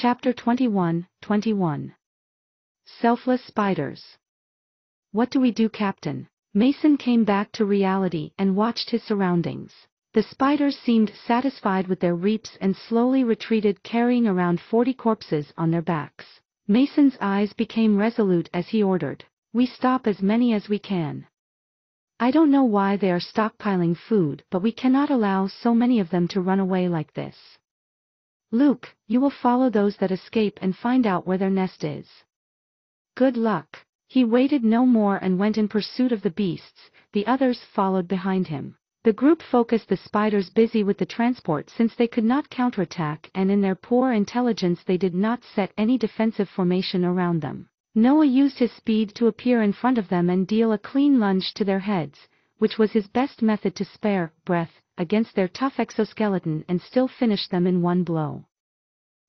Chapter 21-21. Selfless spiders. What do we do, Captain? Mason came back to reality and watched his surroundings. The spiders seemed satisfied with their reaps and slowly retreated, carrying around 40 corpses on their backs. Mason's eyes became resolute as he ordered, "We stop as many as we can. I don't know why they are stockpiling food, but we cannot allow so many of them to run away like this. Luke, you will follow those that escape and find out where their nest is. Good luck." He waited no more and went in pursuit of the beasts. The others followed behind him. The group focused the spiders busy with the transport since they could not counterattack, and in their poor intelligence they did not set any defensive formation around them. Noah used his speed to appear in front of them and deal a clean lunge to their heads, which was his best method to spare breath against their tough exoskeleton and still finish them in one blow.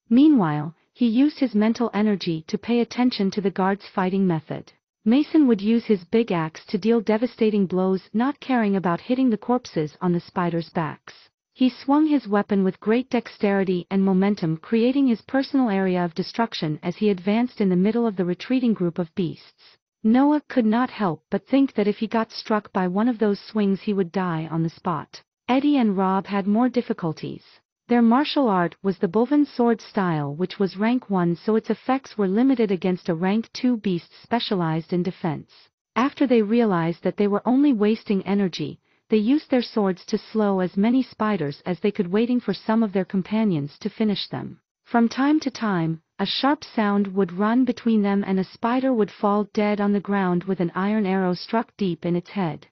Meanwhile, he used his mental energy to pay attention to the guards' fighting method. Mason would use his big axe to deal devastating blows, not caring about hitting the corpses on the spiders' backs. He swung his weapon with great dexterity and momentum, creating his personal area of destruction as he advanced in the middle of the retreating group of beasts. Noah could not help but think that if he got struck by one of those swings he would die on the spot. Eddie and Rob had more difficulties. Their martial art was the Balvan sword style, which was rank 1, so its effects were limited against a rank 2 beast specialized in defense. After they realized that they were only wasting energy, they used their swords to slow as many spiders as they could, waiting for some of their companions to finish them. From time to time, a sharp sound would run between them and a spider would fall dead on the ground with an iron arrow struck deep in its head.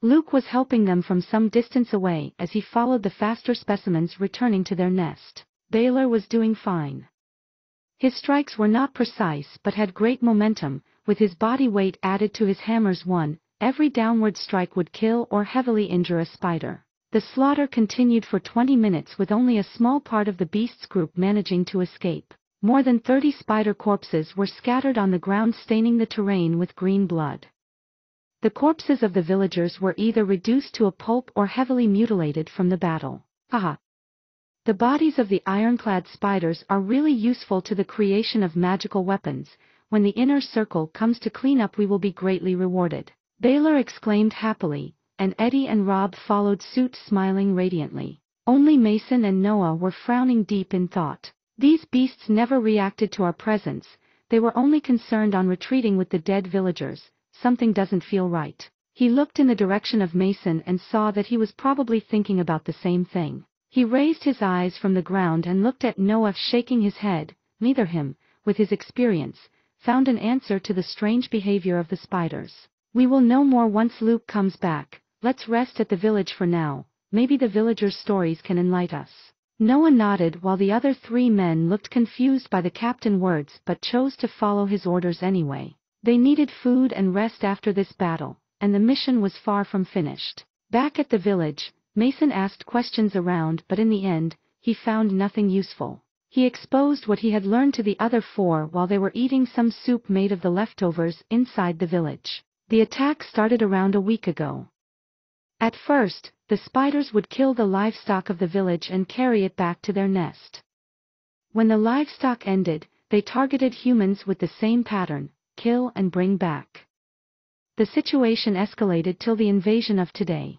Luke was helping them from some distance away as he followed the faster specimens returning to their nest. Baylor was doing fine. His strikes were not precise but had great momentum, with his body weight added to his hammers. Every downward strike would kill or heavily injure a spider. The slaughter continued for 20 minutes with only a small part of the beast's group managing to escape. More than 30 spider corpses were scattered on the ground, staining the terrain with green blood. The corpses of the villagers were either reduced to a pulp or heavily mutilated from the battle. Haha! The bodies of the ironclad spiders are really useful to the creation of magical weapons. When the inner circle comes to clean up, we will be greatly rewarded. Baylor exclaimed happily, and Eddie and Rob followed suit, smiling radiantly. Only Mason and Noah were frowning deep in thought. These beasts never reacted to our presence, they were only concerned on retreating with the dead villagers. Something doesn't feel right. He looked in the direction of Mason and saw that he was probably thinking about the same thing. He raised his eyes from the ground and looked at Noah, shaking his head. Neither him, with his experience, found an answer to the strange behavior of the spiders. "We will know more once Luke comes back. Let's rest at the village for now. Maybe the villagers' stories can enlighten us." Noah nodded while the other 3 men looked confused by the captain's words but chose to follow his orders anyway. They needed food and rest after this battle, and the mission was far from finished. Back at the village, Mason asked questions around, but in the end, he found nothing useful. He exposed what he had learned to the other 4 while they were eating some soup made of the leftovers inside the village. The attack started around a week ago. At first, the spiders would kill the livestock of the village and carry it back to their nest. When the livestock ended, they targeted humans with the same pattern: kill and bring back. The situation escalated till the invasion of today.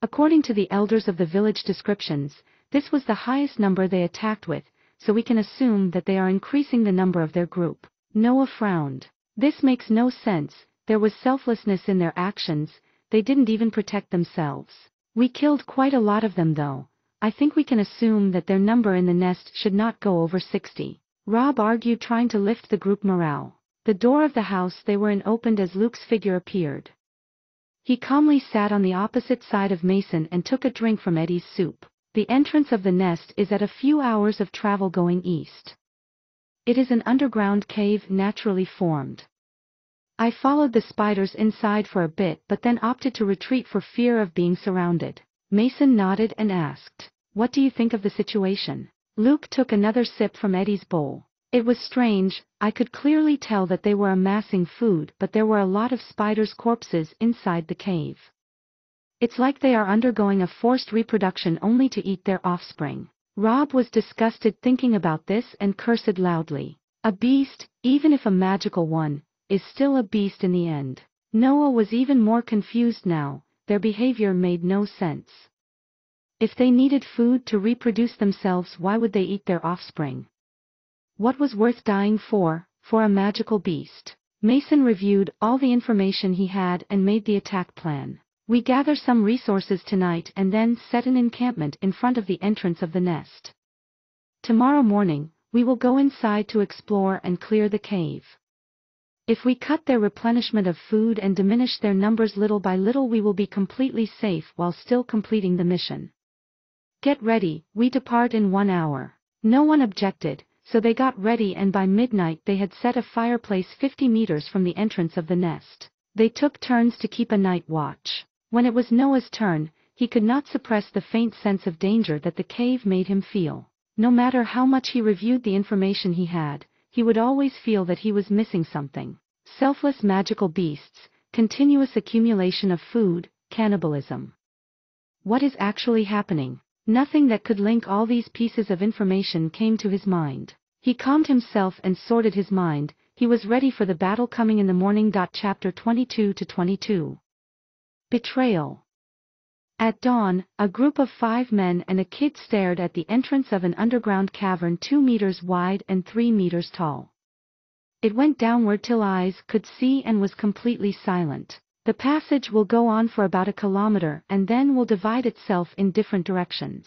According to the elders of the village descriptions, this was the highest number they attacked with, so we can assume that they are increasing the number of their group. Noah frowned. This makes no sense. There was selflessness in their actions. They didn't even protect themselves. We killed quite a lot of them though. I think we can assume that their number in the nest should not go over 60. Rob argued, trying to lift the group morale. The door of the house they were in opened as Luke's figure appeared. He calmly sat on the opposite side of Mason and took a drink from Eddie's soup. The entrance of the nest is at a few hours of travel going east. It is an underground cave naturally formed. I followed the spiders inside for a bit but then opted to retreat for fear of being surrounded. Mason nodded and asked, "What do you think of the situation?" Luke took another sip from Eddie's bowl. It was strange. I could clearly tell that they were amassing food, but there were a lot of spiders' corpses inside the cave. It's like they are undergoing a forced reproduction only to eat their offspring. Rob was disgusted thinking about this and cursed loudly. A beast, even if a magical one, is still a beast in the end. Noah was even more confused now, their behavior made no sense. If they needed food to reproduce themselves, why would they eat their offspring? What was worth dying for a magical beast? Mason reviewed all the information he had and made the attack plan. We gather some resources tonight and then set an encampment in front of the entrance of the nest. Tomorrow morning, we will go inside to explore and clear the cave. If we cut their replenishment of food and diminish their numbers little by little, we will be completely safe while still completing the mission. Get ready, we depart in 1 hour. No one objected, so they got ready, and by midnight they had set a fireplace 50 meters from the entrance of the nest. They took turns to keep a night watch. When it was Noah's turn, he could not suppress the faint sense of danger that the cave made him feel. No matter how much he reviewed the information he had, he would always feel that he was missing something. Selfless magical beasts, continuous accumulation of food, cannibalism. What is actually happening? Nothing that could link all these pieces of information came to his mind. He calmed himself and sorted his mind. He was ready for the battle coming in the morning. Chapter 22-22. Betrayal. At dawn, a group of 5 men and a kid stared at the entrance of an underground cavern 2 meters wide and 3 meters tall. It went downward till eyes could see and was completely silent. The passage will go on for about 1 kilometer and then will divide itself in different directions.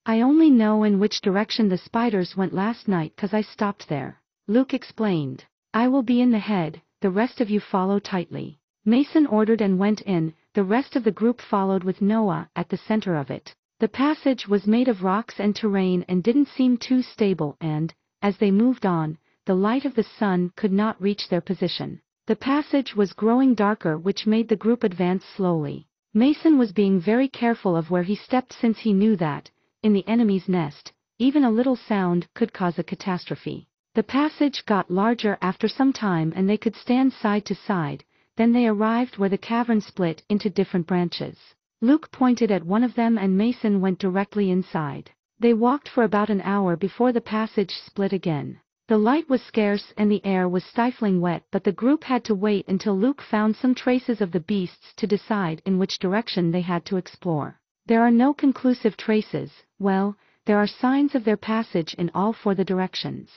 I only know in which direction the spiders went last night 'cause I stopped there, Luke explained. I will be in the head, the rest of you follow tightly. Mason ordered and went in. The rest of the group followed with Noah at the center of it. The passage was made of rocks and terrain and didn't seem too stable, and, as they moved on, the light of the sun could not reach their position. The passage was growing darker, which made the group advance slowly. Mason was being very careful of where he stepped, since he knew that, in the enemy's nest, even a little sound could cause a catastrophe. The passage got larger after some time and they could stand side to side. Then they arrived where the cavern split into different branches. Luke pointed at one of them and Mason went directly inside. They walked for about an hour before the passage split again. The light was scarce and the air was stifling wet, but the group had to wait until Luke found some traces of the beasts to decide in which direction they had to explore. There are no conclusive traces. Well, there are signs of their passage in all 4 the directions.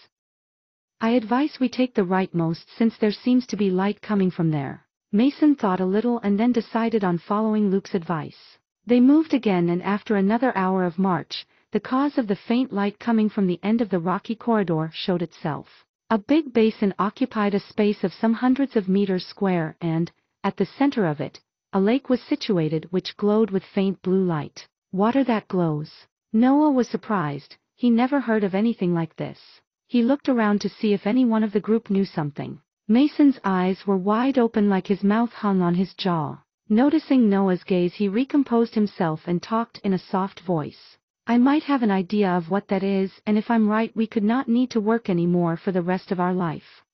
I advise we take the rightmost, since there seems to be light coming from there. Mason thought a little and then decided on following Luke's advice. They moved again, and after another hour of march, the cause of the faint light coming from the end of the rocky corridor showed itself. A big basin occupied a space of some hundreds of meters square and, at the center of it, a lake was situated which glowed with faint blue light. Water that glows. Noah was surprised. He never heard of anything like this. He looked around to see if any one of the group knew something. Mason's eyes were wide open, like his mouth hung on his jaw. Noticing Noah's gaze, he recomposed himself and talked in a soft voice. I might have an idea of what that is, and if I'm right, we could not need to work any more for the rest of our life.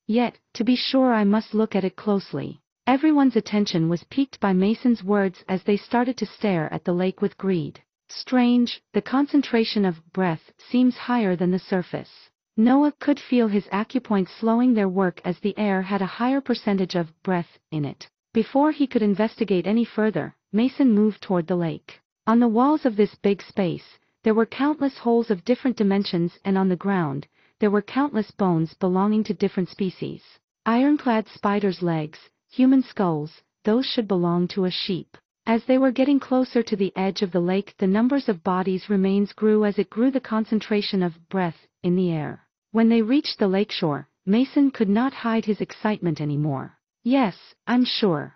Yet, to be sure, I must look at it closely. Everyone's attention was piqued by Mason's words as they started to stare at the lake with greed. Strange, the concentration of breath seems higher than the surface. Noah could feel his acupoints slowing their work as the air had a higher percentage of breath in it. Before he could investigate any further, Mason moved toward the lake. On the walls of this big space, there were countless holes of different dimensions, and on the ground, there were countless bones belonging to different species. Ironclad spiders' legs, human skulls, those should belong to a sheep. As they were getting closer to the edge of the lake, the numbers of bodies' remains grew as it grew the concentration of breath in the air. When they reached the lakeshore, Mason could not hide his excitement anymore. Yes, I'm sure.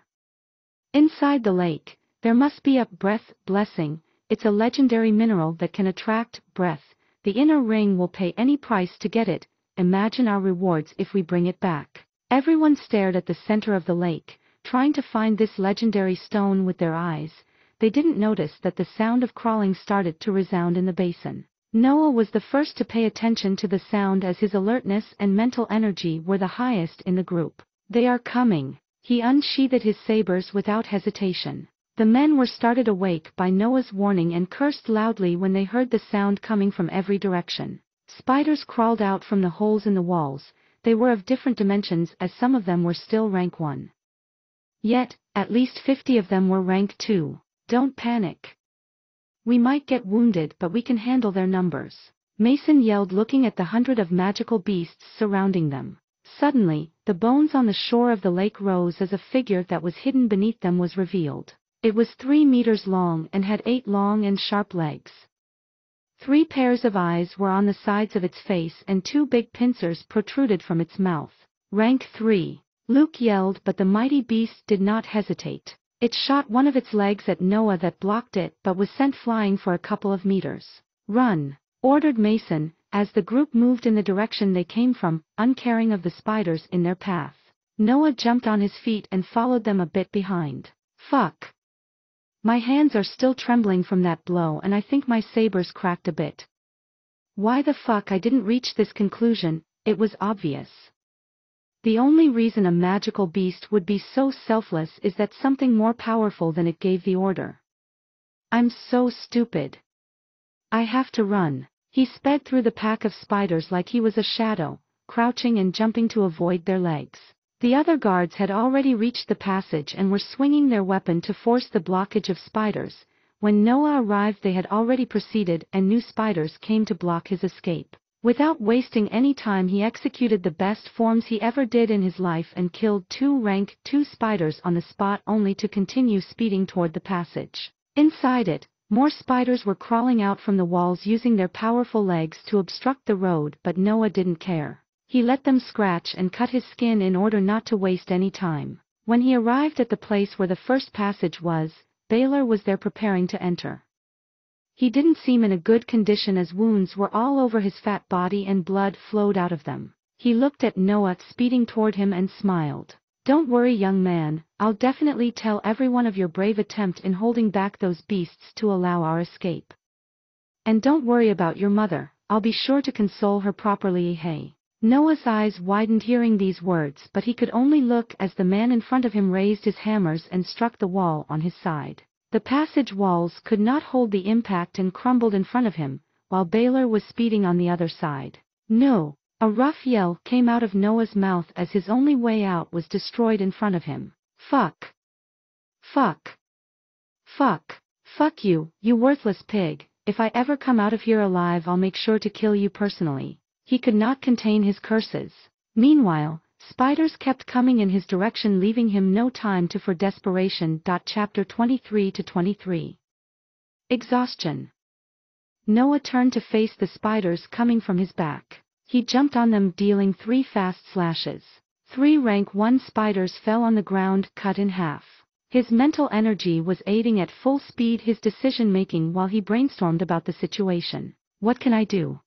Inside the lake, there must be a breath blessing. It's a legendary mineral that can attract breath. The inner ring will pay any price to get it. Imagine our rewards if we bring it back. Everyone stared at the center of the lake, trying to find this legendary stone with their eyes. They didn't notice that the sound of crawling started to resound in the basin. Noah was the first to pay attention to the sound, as his alertness and mental energy were the highest in the group. They are coming. He unsheathed his sabers without hesitation. The men were started awake by Noah's warning and cursed loudly when they heard the sound coming from every direction. Spiders crawled out from the holes in the walls. They were of different dimensions as some of them were still rank 1. Yet, at least 50 of them were rank 2. Don't panic. We might get wounded but we can handle their numbers, Mason yelled looking at the hundred of magical beasts surrounding them. Suddenly, the bones on the shore of the lake rose as a figure that was hidden beneath them was revealed. It was 3 meters long and had 8 long and sharp legs. 3 pairs of eyes were on the sides of its face and 2 big pincers protruded from its mouth. Rank 3. Luke yelled, but the mighty beast did not hesitate. It shot one of its legs at Noah that blocked it but was sent flying for a couple of meters. Run, ordered Mason, as the group moved in the direction they came from, uncaring of the spiders in their path. Noah jumped on his feet and followed them a bit behind. Fuck. My hands are still trembling from that blow and I think my sabers cracked a bit. Why the fuck I didn't reach this conclusion, it was obvious. The only reason a magical beast would be so selfless is that something more powerful than it gave the order. I'm so stupid. I have to run. He sped through the pack of spiders like he was a shadow, crouching and jumping to avoid their legs. The other guards had already reached the passage and were swinging their weapon to force the blockage of spiders. When Noah arrived they had already proceeded and new spiders came to block his escape. Without wasting any time he executed the best forms he ever did in his life and killed 2 rank 2 spiders on the spot only to continue speeding toward the passage. Inside it, more spiders were crawling out from the walls using their powerful legs to obstruct the road but Noah didn't care. He let them scratch and cut his skin in order not to waste any time. When he arrived at the place where the first passage was, Baylor was there preparing to enter. He didn't seem in a good condition as wounds were all over his fat body and blood flowed out of them. He looked at Noah speeding toward him and smiled. Don't worry young man, I'll definitely tell everyone of your brave attempt in holding back those beasts to allow our escape. And don't worry about your mother, I'll be sure to console her properly. Hey. Noah's eyes widened hearing these words but he could only look as the man in front of him raised his hammers and struck the wall on his side. The passage walls could not hold the impact and crumbled in front of him, while Baylor was speeding on the other side. No! A rough yell came out of Noah's mouth as his only way out was destroyed in front of him. Fuck! Fuck! Fuck! Fuck you, you worthless pig, if I ever come out of here alive I'll make sure to kill you personally. He could not contain his curses. Meanwhile, spiders kept coming in his direction leaving him no time for desperation. Chapter 23-23. Exhaustion. Noah turned to face the spiders coming from his back. He jumped on them dealing 3 fast slashes. 3 rank 1 spiders fell on the ground cut in half. His mental energy was aiding at full speed his decision-making while he brainstormed about the situation. What can I do?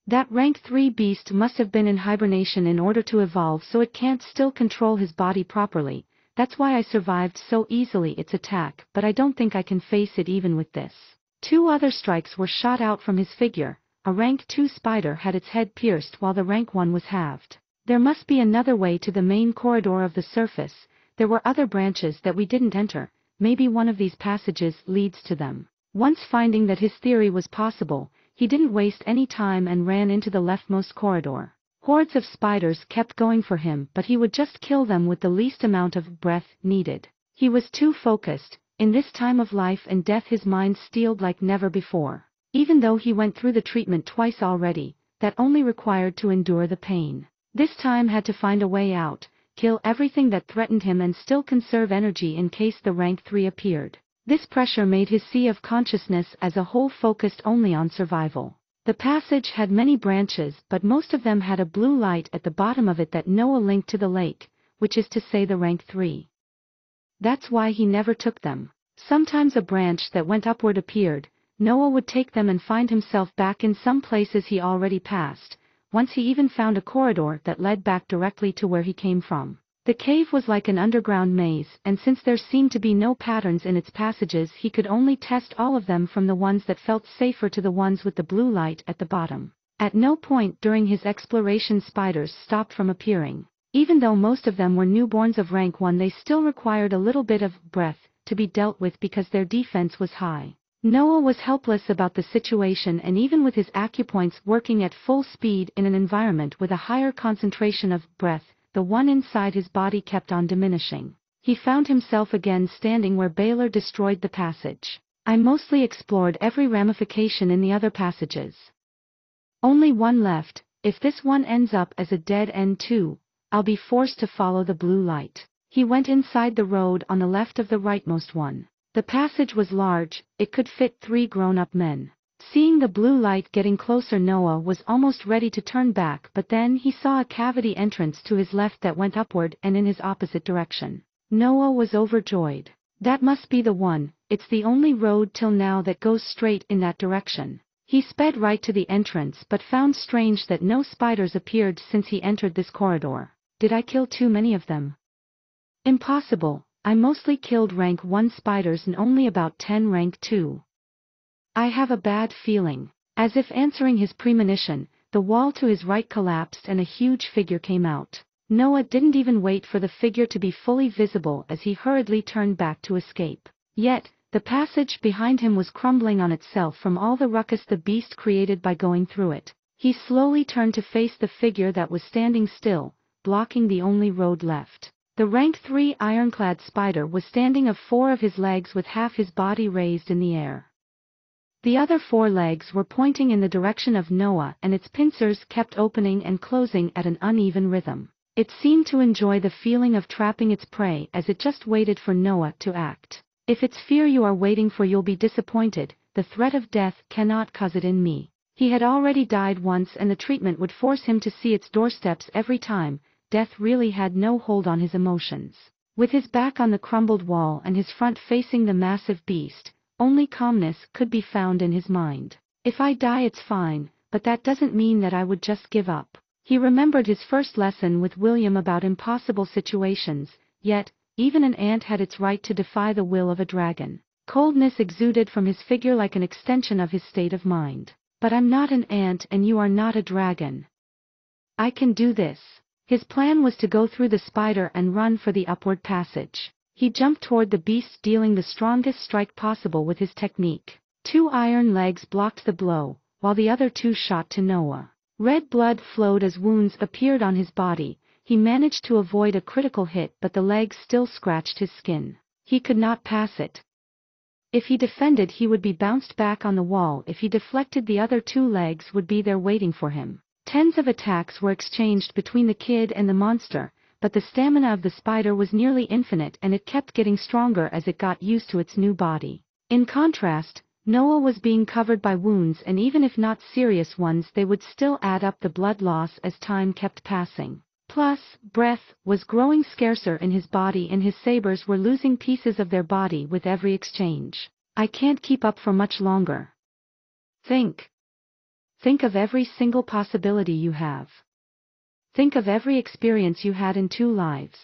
That rank 3 beast must have been in hibernation in order to evolve so it can't still control his body properly, that's why I survived so easily its attack but I don't think I can face it even with this. 2 other strikes were shot out from his figure, a rank 2 spider had its head pierced while the rank 1 was halved. There must be another way to the main corridor of the surface, there were other branches that we didn't enter, maybe one of these passages leads to them. Once finding that his theory was possible, he didn't waste any time and ran into the leftmost corridor. Hordes of spiders kept going for him but he would just kill them with the least amount of breath needed. He was too focused, in this time of life and death his mind steeled like never before. Even though he went through the treatment twice already, that only required to endure the pain. This time had to find a way out, kill everything that threatened him and still conserve energy in case the rank 3 appeared. This pressure made his sea of consciousness as a whole focused only on survival. The passage had many branches but most of them had a blue light at the bottom of it that Noah linked to the lake, which is to say the rank 3. That's why he never took them. Sometimes a branch that went upward appeared, Noah would take them and find himself back in some places he already passed. Once he even found a corridor that led back directly to where he came from. The cave was like an underground maze and since there seemed to be no patterns in its passages he could only test all of them from the ones that felt safer to the ones with the blue light at the bottom. At no point during his exploration spiders stopped from appearing. Even though most of them were newborns of rank 1, they still required a little bit of breath to be dealt with because their defense was high. Noah was helpless about the situation, and even with his acupoints working at full speed in an environment with a higher concentration of breath, the one inside his body kept on diminishing. He found himself again standing where Baylor destroyed the passage. I mostly explored every ramification in the other passages. Only one left. If this one ends up as a dead end too, I'll be forced to follow the blue light. He went inside the road on the left of the rightmost one. The passage was large, it could fit 3 grown-up men. Seeing the blue light getting closer, Noah was almost ready to turn back, but then he saw a cavity entrance to his left that went upward and in his opposite direction. Noah was overjoyed. That must be the one, it's the only road till now that goes straight in that direction. He sped right to the entrance but found strange that no spiders appeared since he entered this corridor. Did I kill too many of them? Impossible. I mostly killed rank 1 spiders and only about 10 rank 2. I have a bad feeling. As if answering his premonition, the wall to his right collapsed and a huge figure came out. Noah didn't even wait for the figure to be fully visible as he hurriedly turned back to escape. Yet, the passage behind him was crumbling on itself from all the ruckus the beast created by going through it. He slowly turned to face the figure that was standing still, blocking the only road left. The rank 3 ironclad spider was standing of 4 of his legs with half his body raised in the air. The other 4 legs were pointing in the direction of Noah, and its pincers kept opening and closing at an uneven rhythm. It seemed to enjoy the feeling of trapping its prey as it just waited for Noah to act. If it's fear you are waiting for, you'll be disappointed. The threat of death cannot cause it in me. He had already died once and the treatment would force him to see its doorsteps every time. Death really had no hold on his emotions. With his back on the crumbled wall and his front facing the massive beast, only calmness could be found in his mind. If I die it's fine, but that doesn't mean that I would just give up. He remembered his first lesson with William about impossible situations, yet, even an ant had its right to defy the will of a dragon. Coldness exuded from his figure like an extension of his state of mind. But I'm not an ant and you are not a dragon. I can do this. His plan was to go through the spider and run for the upward passage. He jumped toward the beast, dealing the strongest strike possible with his technique. 2 iron legs blocked the blow, while the other 2 shot to Noah. Red blood flowed as wounds appeared on his body. He managed to avoid a critical hit, but the legs still scratched his skin. He could not pass it. If he defended, he would be bounced back on the wall. If he deflected, the other 2 legs would be there waiting for him. Tens of attacks were exchanged between the kid and the monster, but the stamina of the spider was nearly infinite and it kept getting stronger as it got used to its new body. In contrast, Noah was being covered by wounds, and even if not serious ones, they would still add up the blood loss as time kept passing. Plus, breath was growing scarcer in his body and his sabers were losing pieces of their body with every exchange. I can't keep up for much longer. Think of every single possibility you have. Think of every experience you had in 2 lives.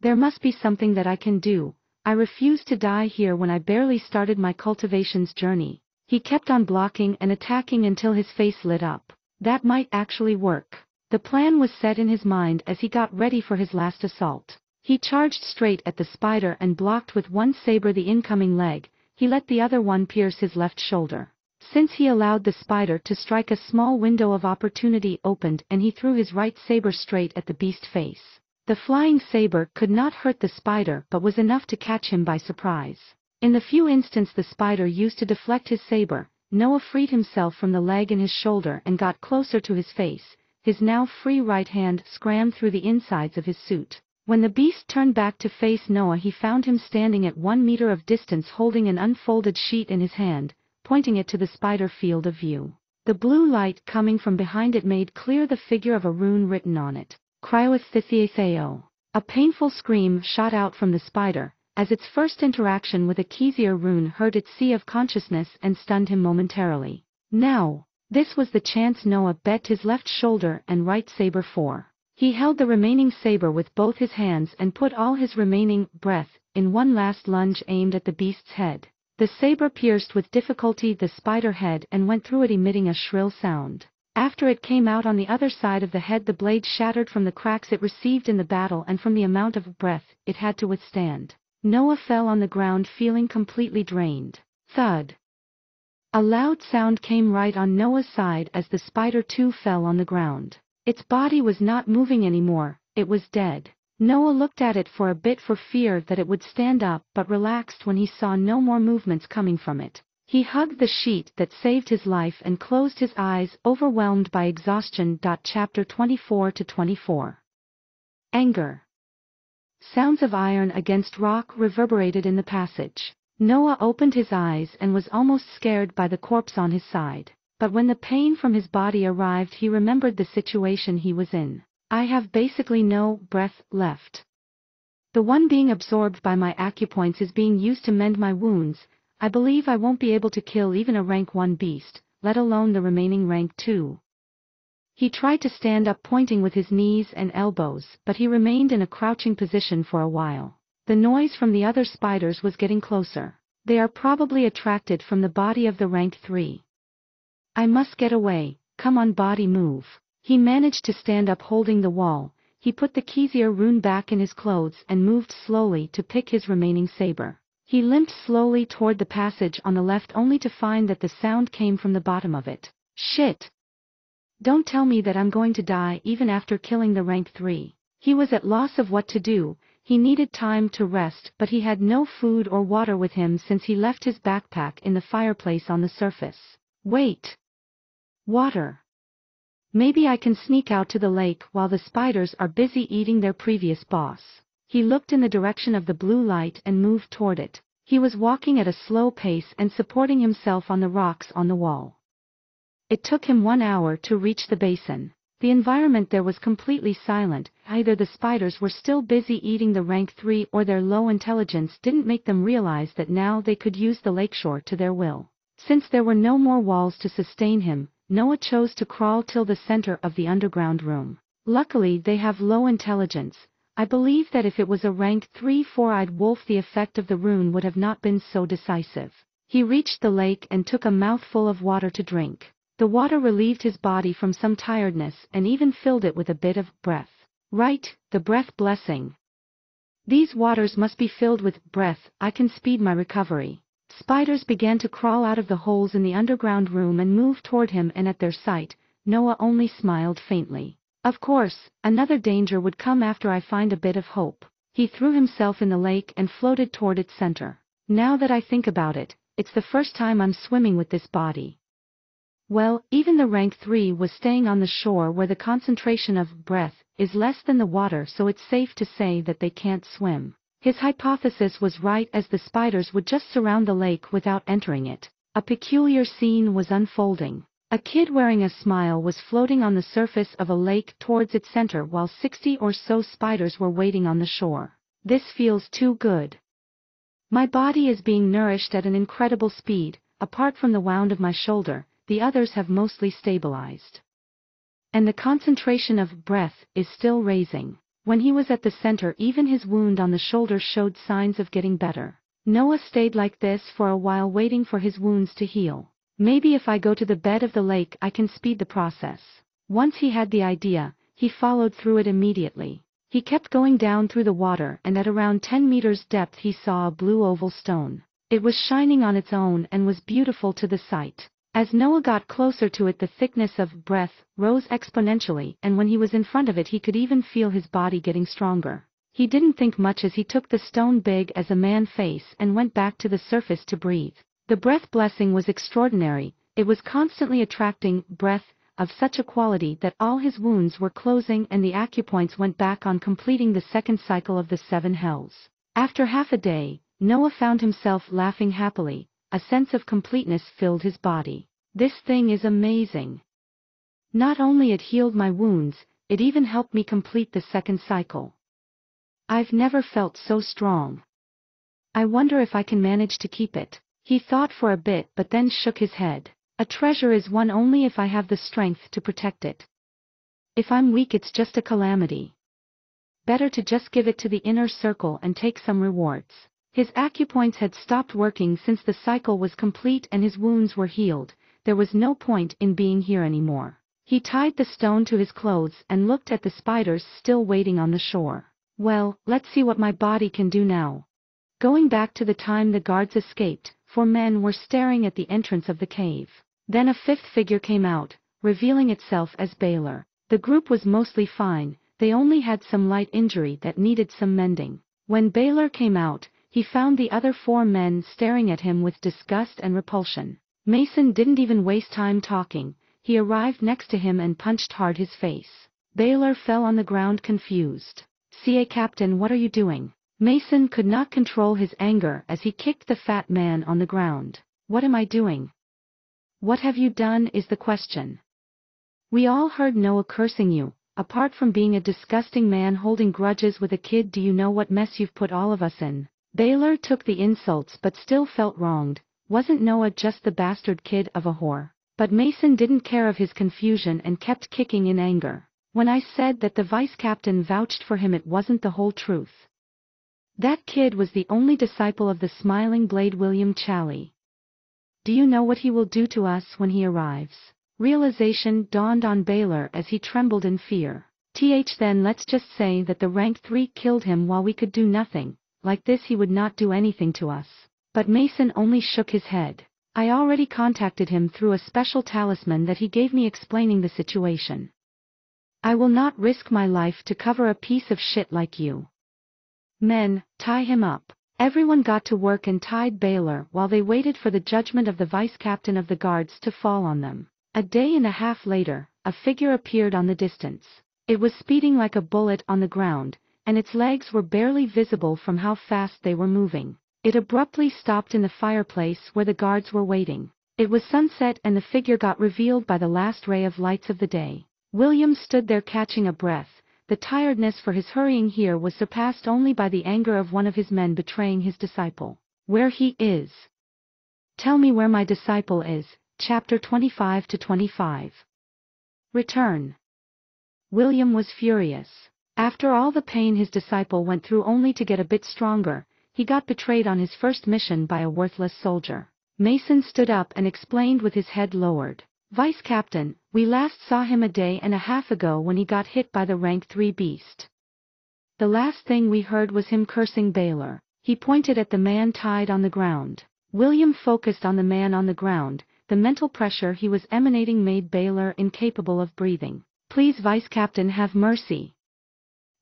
There must be something that I can do. I refuse to die here when I barely started my cultivation's journey. He kept on blocking and attacking until his face lit up. That might actually work. The plan was set in his mind as he got ready for his last assault. He charged straight at the spider and blocked with one saber the incoming leg. He let the other one pierce his left shoulder. Since he allowed the spider to strike, a small window of opportunity opened and he threw his right saber straight at the beast's face. The flying saber could not hurt the spider but was enough to catch him by surprise. In the few instants the spider used to deflect his saber, Noah freed himself from the leg in his shoulder and got closer to his face. His now free right hand scrammed through the insides of his suit. When the beast turned back to face Noah, he found him standing at 1 meter of distance holding an unfolded sheet in his hand, pointing it to the spider field of view. The blue light coming from behind it made clear the figure of a rune written on it. Cryothithio. A painful scream shot out from the spider, as its first interaction with a Kezir rune hurt its sea of consciousness and stunned him momentarily. Now, this was the chance Noah bet his left shoulder and right saber for. He held the remaining saber with both his hands and put all his remaining breath in one last lunge aimed at the beast's head. The saber pierced with difficulty the spider head and went through it, emitting a shrill sound. After it came out on the other side of the head, the blade shattered from the cracks it received in the battle and from the amount of breath it had to withstand. Noah fell on the ground feeling completely drained. Thud. A loud sound came right on Noah's side as the spider too fell on the ground. Its body was not moving anymore, it was dead. Noah looked at it for a bit for fear that it would stand up, but relaxed when he saw no more movements coming from it. He hugged the sheet that saved his life and closed his eyes, overwhelmed by exhaustion. Chapter 24-24. Anger. Sounds of iron against rock reverberated in the passage. Noah opened his eyes and was almost scared by the corpse on his side. But when the pain from his body arrived, he remembered the situation he was in. I have basically no breath left. The one being absorbed by my acupoints is being used to mend my wounds. I believe I won't be able to kill even a rank 1 beast, let alone the remaining rank 2. He tried to stand up, pointing with his knees and elbows, but he remained in a crouching position for a while. The noise from the other spiders was getting closer. They are probably attracted from the body of the rank 3. I must get away, come on body, move. He managed to stand up holding the wall. He put the Kezier rune back in his clothes and moved slowly to pick his remaining saber. He limped slowly toward the passage on the left, only to find that the sound came from the bottom of it. Shit! Don't tell me that I'm going to die even after killing the rank 3. He was at loss of what to do. He needed time to rest, but he had no food or water with him since he left his backpack in the fireplace on the surface. Wait! Water! Maybe I can sneak out to the lake while the spiders are busy eating their previous boss. He looked in the direction of the blue light and moved toward it. He was walking at a slow pace and supporting himself on the rocks on the wall. It took him 1 hour to reach the basin. The environment there was completely silent. Either the spiders were still busy eating the rank 3 or their low intelligence didn't make them realize that now they could use the lakeshore to their will. Since there were no more walls to sustain him, Noah chose to crawl till the center of the underground room. Luckily they have low intelligence. I believe that if it was a rank 3 four-eyed wolf, the effect of the rune would have not been so decisive. He reached the lake and took a mouthful of water to drink. The water relieved his body from some tiredness and even filled it with a bit of breath. Right, the breath blessing. These waters must be filled with breath. I can speed my recovery. Spiders began to crawl out of the holes in the underground room and move toward him, and at their sight, Noah only smiled faintly. Of course, another danger would come after I find a bit of hope. He threw himself in the lake and floated toward its center. Now that I think about it, it's the first time I'm swimming with this body. Well, even the rank 3 was staying on the shore where the concentration of breath is less than the water, so it's safe to say that they can't swim. His hypothesis was right, as the spiders would just surround the lake without entering it. A peculiar scene was unfolding. A kid wearing a smile was floating on the surface of a lake towards its center while 60 or so spiders were waiting on the shore. This feels too good. My body is being nourished at an incredible speed. Apart from the wound of my shoulder, the others have mostly stabilized. And the concentration of breath is still raising. When he was at the center, even his wound on the shoulder showed signs of getting better. Noah stayed like this for a while, waiting for his wounds to heal. Maybe if I go to the bed of the lake I can speed the process. Once he had the idea, he followed through it immediately. He kept going down through the water, and at around 10 meters depth he saw a blue oval stone. It was shining on its own and was beautiful to the sight. As Noah got closer to it, the thickness of breath rose exponentially, and when he was in front of it he could even feel his body getting stronger. He didn't think much as he took the stone big as a man face and went back to the surface to breathe. The breath blessing was extraordinary. It was constantly attracting breath of such a quality that all his wounds were closing, and the acupoints went back on completing the second cycle of the 7 hells. After half a day, Noah found himself laughing happily. A sense of completeness filled his body. This thing is amazing. Not only it healed my wounds, it even helped me complete the second cycle. I've never felt so strong. I wonder if I can manage to keep it. He thought for a bit but then shook his head. A treasure is won only if I have the strength to protect it. If I'm weak, it's just a calamity. Better to just give it to the inner circle and take some rewards. His acupoints had stopped working since the cycle was complete and his wounds were healed. There was no point in being here anymore. He tied the stone to his clothes and looked at the spiders still waiting on the shore. Well, let's see what my body can do now. Going back to the time the guards escaped, 4 men were staring at the entrance of the cave. Then a 5th figure came out, revealing itself as Baylor. The group was mostly fine, they only had some light injury that needed some mending. When Baylor came out, he found the other 4 men staring at him with disgust and repulsion. Mason didn't even waste time talking, he arrived next to him and punched hard his face. Baylor fell on the ground confused. "CA Captain, what are you doing?" Mason could not control his anger as he kicked the fat man on the ground. "What am I doing? What have you done?" is the question. "We all heard Noah cursing you. Apart from being a disgusting man holding grudges with a kid, do you know what mess you've put all of us in?" Baylor took the insults but still felt wronged. Wasn't Noah just the bastard kid of a whore? But Mason didn't care of his confusion and kept kicking in anger. "When I said that the vice captain vouched for him, it wasn't the whole truth. That kid was the only disciple of the Smiling Blade, William Challey. Do you know what he will do to us when he arrives?" Realization dawned on Baylor as he trembled in fear. Then let's just say that the rank 3 killed him while we could do nothing. Like this he would not do anything to us. But Mason only shook his head. "I already contacted him through a special talisman that he gave me explaining the situation. I will not risk my life to cover a piece of shit like you. Men, tie him up." Everyone got to work and tied Baylor while they waited for the judgment of the vice captain of the guards to fall on them. A day and a half later, a figure appeared on the distance. It was speeding like a bullet on the ground, and its legs were barely visible from how fast they were moving. It abruptly stopped in the fireplace where the guards were waiting. It was sunset and the figure got revealed by the last ray of lights of the day. William stood there catching a breath. The tiredness for his hurrying here was surpassed only by the anger of one of his men betraying his disciple. "Where he is. Tell me where my disciple is." Chapter 25-25. Return. William was furious. After all the pain his disciple went through only to get a bit stronger, he got betrayed on his first mission by a worthless soldier. Mason stood up and explained with his head lowered. "Vice Captain, we last saw him a day and a half ago when he got hit by the rank 3 beast. The last thing we heard was him cursing Baylor." He pointed at the man tied on the ground. William focused on the man on the ground. The mental pressure he was emanating made Baylor incapable of breathing. "Please, Vice Captain, have mercy.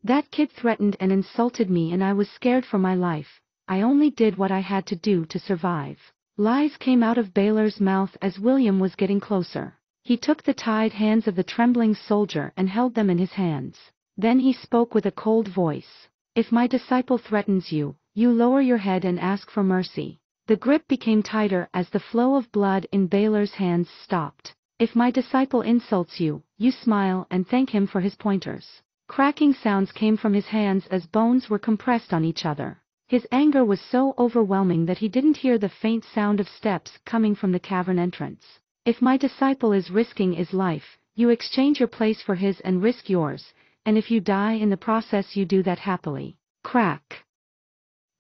That kid threatened and insulted me and I was scared for my life. I only did what I had to do to survive." Lies came out of Baylor's mouth as William was getting closer. He took the tied hands of the trembling soldier and held them in his hands. Then he spoke with a cold voice. "If my disciple threatens you, you lower your head and ask for mercy." The grip became tighter as the flow of blood in Baylor's hands stopped. "If my disciple insults you, you smile and thank him for his pointers." Cracking sounds came from his hands as bones were compressed on each other. His anger was so overwhelming that he didn't hear the faint sound of steps coming from the cavern entrance. "If my disciple is risking his life, you exchange your place for his and risk yours, and if you die in the process you do that happily." Crack.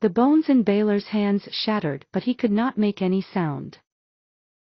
The bones in Baylor's hands shattered, but he could not make any sound.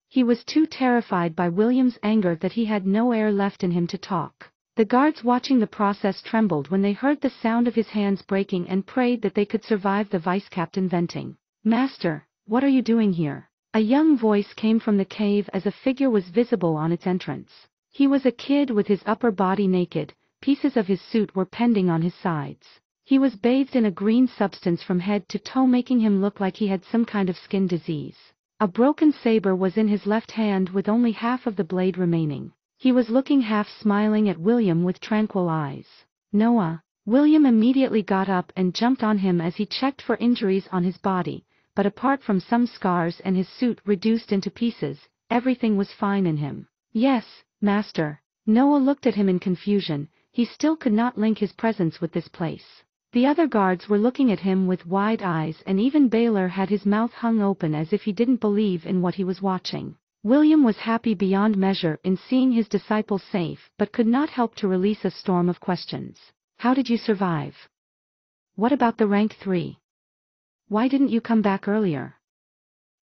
He was too terrified by William's anger that he had no air left in him to talk. The guards watching the process trembled when they heard the sound of his hands breaking and prayed that they could survive the vice captain venting. "Master, what are you doing here?" A young voice came from the cave as a figure was visible on its entrance. He was a kid with his upper body naked, pieces of his suit were pending on his sides. He was bathed in a green substance from head to toe, making him look like he had some kind of skin disease. A broken saber was in his left hand with only half of the blade remaining. He was looking half smiling at William with tranquil eyes. "Noah." William immediately got up and jumped on him as he checked for injuries on his body, but apart from some scars and his suit reduced into pieces, everything was fine in him. "Yes, Master." Noah looked at him in confusion, he still could not link his presence with this place. The other guards were looking at him with wide eyes and even Baylor had his mouth hung open as if he didn't believe in what he was watching. William was happy beyond measure in seeing his disciple safe but could not help to release a storm of questions. "How did you survive? What about the rank 3? Why didn't you come back earlier?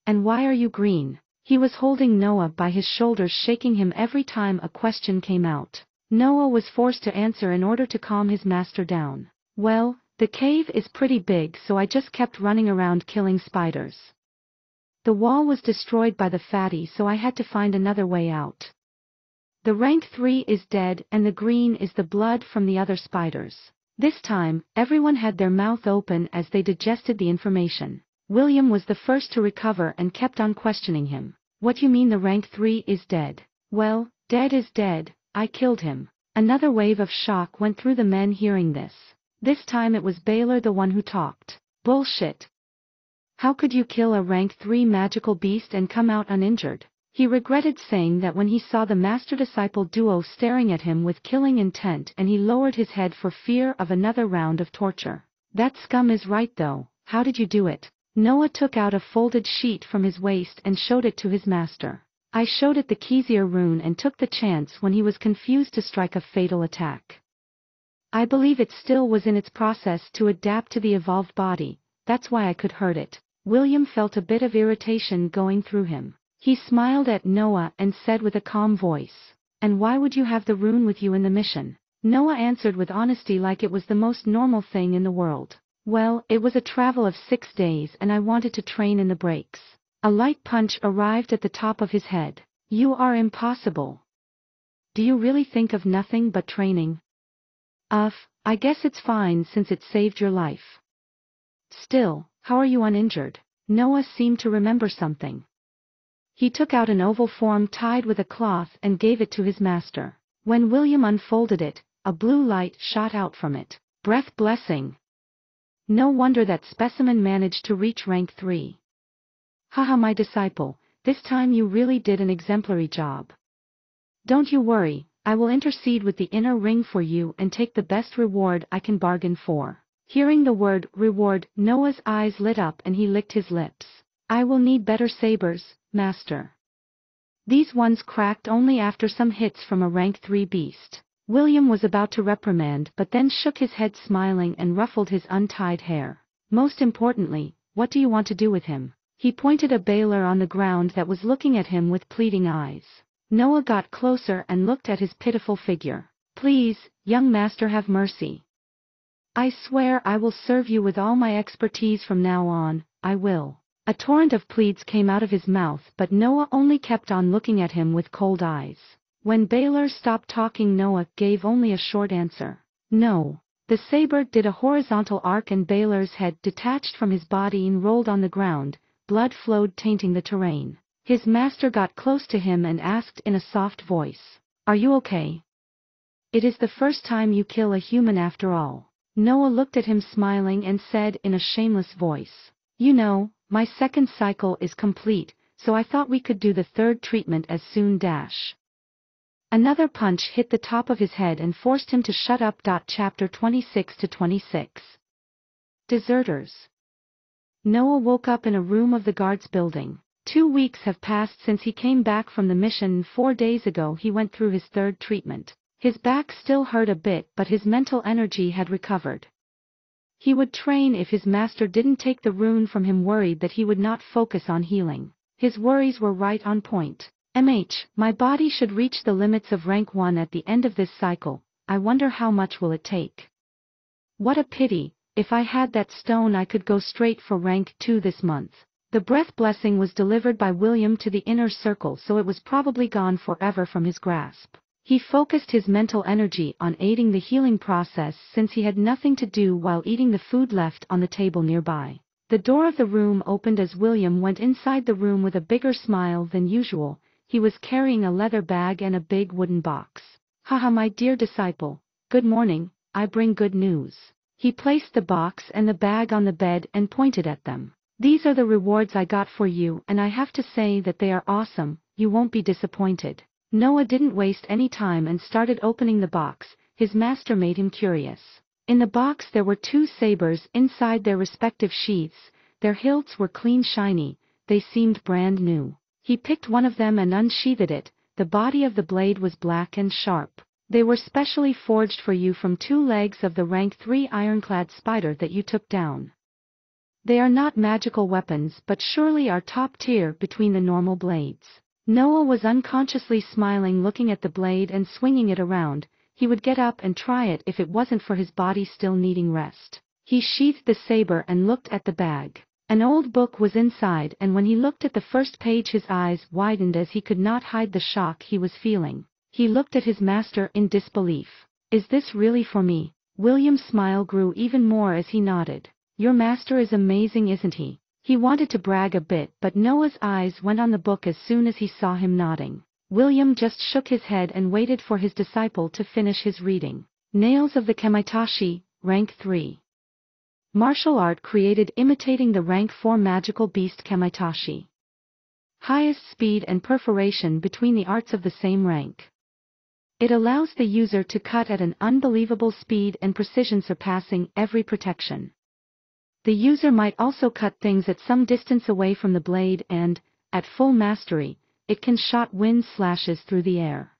And why are you green?" He was holding Noah by his shoulders, shaking him every time a question came out. Noah was forced to answer in order to calm his master down. Well, the cave is pretty big, so I just kept running around killing spiders. The wall was destroyed by the fatty, so I had to find another way out. The rank 3 is dead and the green is the blood from the other spiders. This time, everyone had their mouth open as they digested the information. William was the first to recover and kept on questioning him. What you mean the rank 3 is dead? Well, dead is dead, I killed him. Another wave of shock went through the men hearing this. This time it was Baylor the one who talked. Bullshit. How could you kill a rank 3 magical beast and come out uninjured? He regretted saying that when he saw the master-disciple duo staring at him with killing intent, and he lowered his head for fear of another round of torture. That scum is right though, how did you do it? Noah took out a folded sheet from his waist and showed it to his master. I showed it the Kezier rune and took the chance when he was confused to strike a fatal attack. I believe it still was in its process to adapt to the evolved body, that's why I could hurt it. William felt a bit of irritation going through him. He smiled at Noah and said with a calm voice, "And why would you have the rune with you in the mission?" Noah answered with honesty like it was the most normal thing in the world. Well, it was a travel of 6 days and I wanted to train in the breaks. A light punch arrived at the top of his head. You are impossible. Do you really think of nothing but training? I guess it's fine since it saved your life. Still, how are you uninjured? Noah seemed to remember something. He took out an oval form tied with a cloth and gave it to his master. When William unfolded it, a blue light shot out from it. Breath blessing. No wonder that specimen managed to reach rank 3. Haha, my disciple, this time you really did an exemplary job. Don't you worry, I will intercede with the inner ring for you and take the best reward I can bargain for. Hearing the word reward, Noah's eyes lit up and he licked his lips. I will need better sabers, master. These ones cracked only after some hits from a rank 3 beast. William was about to reprimand but then shook his head smiling and ruffled his untied hair. Most importantly, what do you want to do with him? He pointed a Baylor on the ground that was looking at him with pleading eyes. Noah got closer and looked at his pitiful figure. Please, young master, have mercy. I swear I will serve you with all my expertise from now on, I will. A torrent of pleads came out of his mouth but Noah only kept on looking at him with cold eyes. When Baylor stopped talking, Noah gave only a short answer. No. The saber did a horizontal arc and Baylor's head detached from his body and rolled on the ground, blood flowed tainting the terrain. His master got close to him and asked in a soft voice, "Are you okay? It is the first time you kill a human after all." Noah looked at him smiling and said in a shameless voice, "You know, my second cycle is complete, so I thought we could do the third treatment as soon." Another punch hit the top of his head and forced him to shut up. Chapter 26-26. Deserters. Noah woke up in a room of the guards building. 2 weeks have passed since he came back from the mission and 4 days ago he went through his third treatment. His back still hurt a bit but his mental energy had recovered. He would train if his master didn't take the rune from him, worried that he would not focus on healing. His worries were right on point. My body should reach the limits of rank 1 at the end of this cycle, I wonder how much will it take? What a pity, if I had that stone I could go straight for rank 2 this month. The breath blessing was delivered by William to the inner circle, so it was probably gone forever from his grasp. He focused his mental energy on aiding the healing process since he had nothing to do while eating the food left on the table nearby. The door of the room opened as William went inside the room with a bigger smile than usual. He was carrying a leather bag and a big wooden box. Haha, my dear disciple, good morning, I bring good news. He placed the box and the bag on the bed and pointed at them. These are the rewards I got for you and I have to say that they are awesome, you won't be disappointed. Noah didn't waste any time and started opening the box. His master made him curious. In the box there were 2 sabers inside their respective sheaths, their hilts were clean shiny, they seemed brand new. He picked one of them and unsheathed it, the body of the blade was black and sharp. They were specially forged for you from 2 legs of the rank 3 ironclad spider that you took down. They are not magical weapons but surely are top tier between the normal blades. Noah was unconsciously smiling looking at the blade and swinging it around. He would get up and try it if it wasn't for his body still needing rest. He sheathed the saber and looked at the bag. An old book was inside, and when he looked at the first page his eyes widened as he could not hide the shock he was feeling. He looked at his master in disbelief. "Is this really for me?" William's smile grew even more as he nodded. "Your master is amazing, isn't he?" He wanted to brag a bit, but Noah's eyes went on the book as soon as he saw him nodding. William just shook his head and waited for his disciple to finish his reading. Nails of the Kemitashi, Rank 3. Martial art created imitating the Rank 4 magical beast Kemitashi. Highest speed and perforation between the arts of the same rank. It allows the user to cut at an unbelievable speed and precision surpassing every protection. The user might also cut things at some distance away from the blade and, at full mastery, it can shot wind slashes through the air.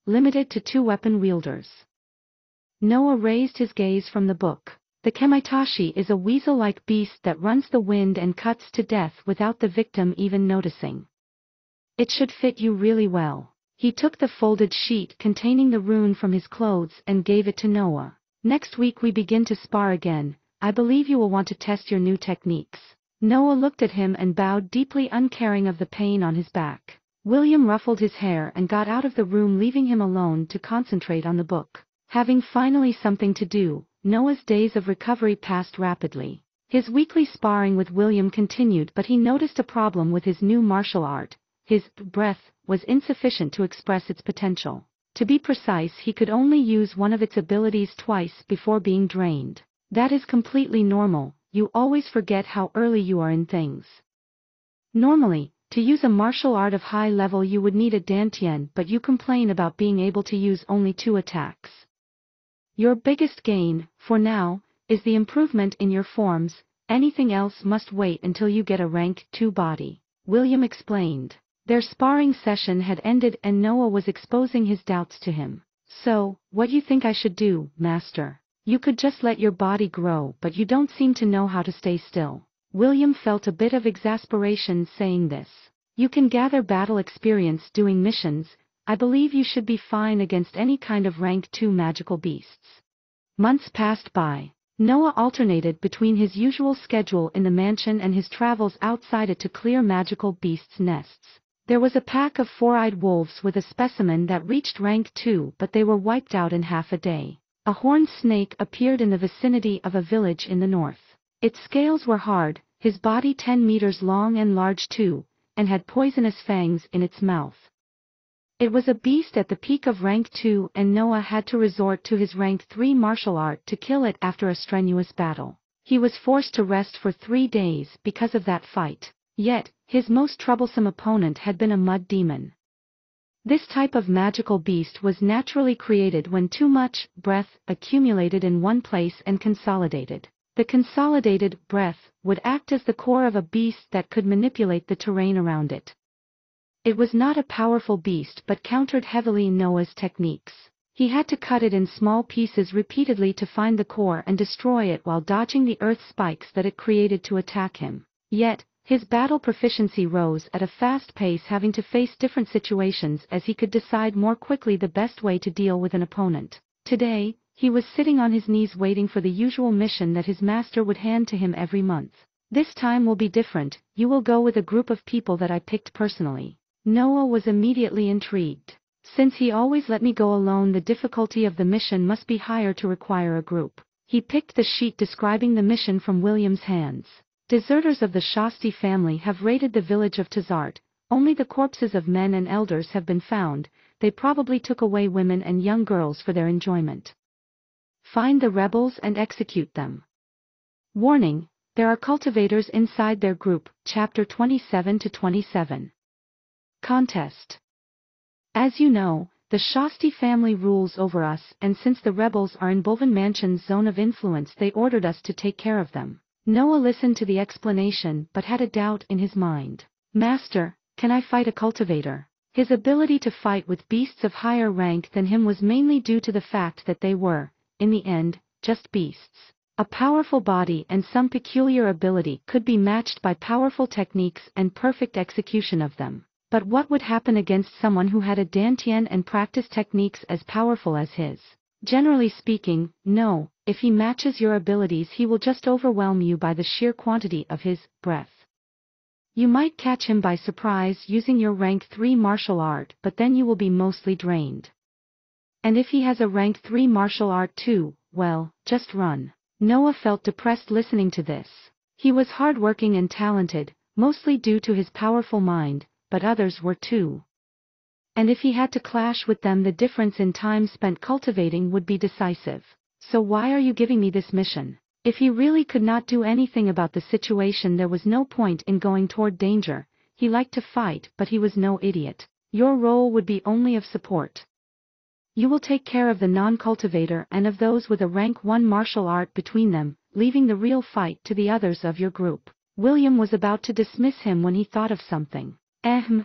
Limited to 2 weapon wielders. Noah raised his gaze from the book. The Kemitashi is a weasel-like beast that runs the wind and cuts to death without the victim even noticing. It should fit you really well. He took the folded sheet containing the rune from his clothes and gave it to Noah. "Next week we begin to spar again. I believe you will want to test your new techniques." Noah looked at him and bowed deeply, uncaring of the pain on his back. William ruffled his hair and got out of the room, leaving him alone to concentrate on the book. Having finally something to do, Noah's days of recovery passed rapidly. His weekly sparring with William continued, but he noticed a problem with his new martial art. His breath was insufficient to express its potential. To be precise, he could only use one of its abilities twice before being drained. That is completely normal. You always forget how early you are in things. Normally, to use a martial art of high level you would need a dantian, but you complain about being able to use only 2 attacks. Your biggest gain, for now, is the improvement in your forms. Anything else must wait until you get a rank 2 body, William explained. Their sparring session had ended and Noah was exposing his doubts to him. "So, what you think I should do, master? You could just let your body grow, but you don't seem to know how to stay still." William felt a bit of exasperation saying this. "You can gather battle experience doing missions. I believe you should be fine against any kind of rank 2 magical beasts." Months passed by. Noah alternated between his usual schedule in the mansion and his travels outside it to clear magical beasts' nests. There was a pack of 4-eyed wolves with a specimen that reached rank 2, but they were wiped out in half a day. A horned snake appeared in the vicinity of a village in the north. Its scales were hard, his body 10 meters long and large too, and had poisonous fangs in its mouth. It was a beast at the peak of rank 2 and Noah had to resort to his rank 3 martial art to kill it after a strenuous battle. He was forced to rest for 3 days because of that fight. Yet, his most troublesome opponent had been a mud demon. This type of magical beast was naturally created when too much breath accumulated in one place and consolidated. The consolidated breath would act as the core of a beast that could manipulate the terrain around it. It was not a powerful beast but countered heavily Noah's techniques. He had to cut it in small pieces repeatedly to find the core and destroy it while dodging the earth spikes that it created to attack him. Yet, his battle proficiency rose at a fast pace, having to face different situations as he could decide more quickly the best way to deal with an opponent. Today, he was sitting on his knees waiting for the usual mission that his master would hand to him every month. "This time will be different. You will go with a group of people that I picked personally." Noah was immediately intrigued. Since he always let me go alone, the difficulty of the mission must be higher to require a group. He picked the sheet describing the mission from William's hands. "Deserters of the Shasti family have raided the village of Tazart. Only the corpses of men and elders have been found. They probably took away women and young girls for their enjoyment. Find the rebels and execute them. Warning, there are cultivators inside their group." Chapter 27-27. Contest. As you know, the Shasti family rules over us, and since the rebels are in Balvan Mansion's zone of influence, they ordered us to take care of them. Noah listened to the explanation but had a doubt in his mind. "Master, can I fight a cultivator?" His ability to fight with beasts of higher rank than him was mainly due to the fact that they were, in the end, just beasts. A powerful body and some peculiar ability could be matched by powerful techniques and perfect execution of them. But what would happen against someone who had a dantian and practiced techniques as powerful as his? Generally speaking, no, if he matches your abilities he will just overwhelm you by the sheer quantity of his breath. You might catch him by surprise using your rank 3 martial art, but then you will be mostly drained. And if he has a rank 3 martial art too, well, just run. Noah felt depressed listening to this. He was hardworking and talented, mostly due to his powerful mind, but others were too. And if he had to clash with them, the difference in time spent cultivating would be decisive. So why are you giving me this mission? If he really could not do anything about the situation, there was no point in going toward danger. He liked to fight, but he was no idiot. Your role would be only of support. You will take care of the non-cultivator and of those with a rank 1 martial art between them, leaving the real fight to the others of your group. William was about to dismiss him when he thought of something.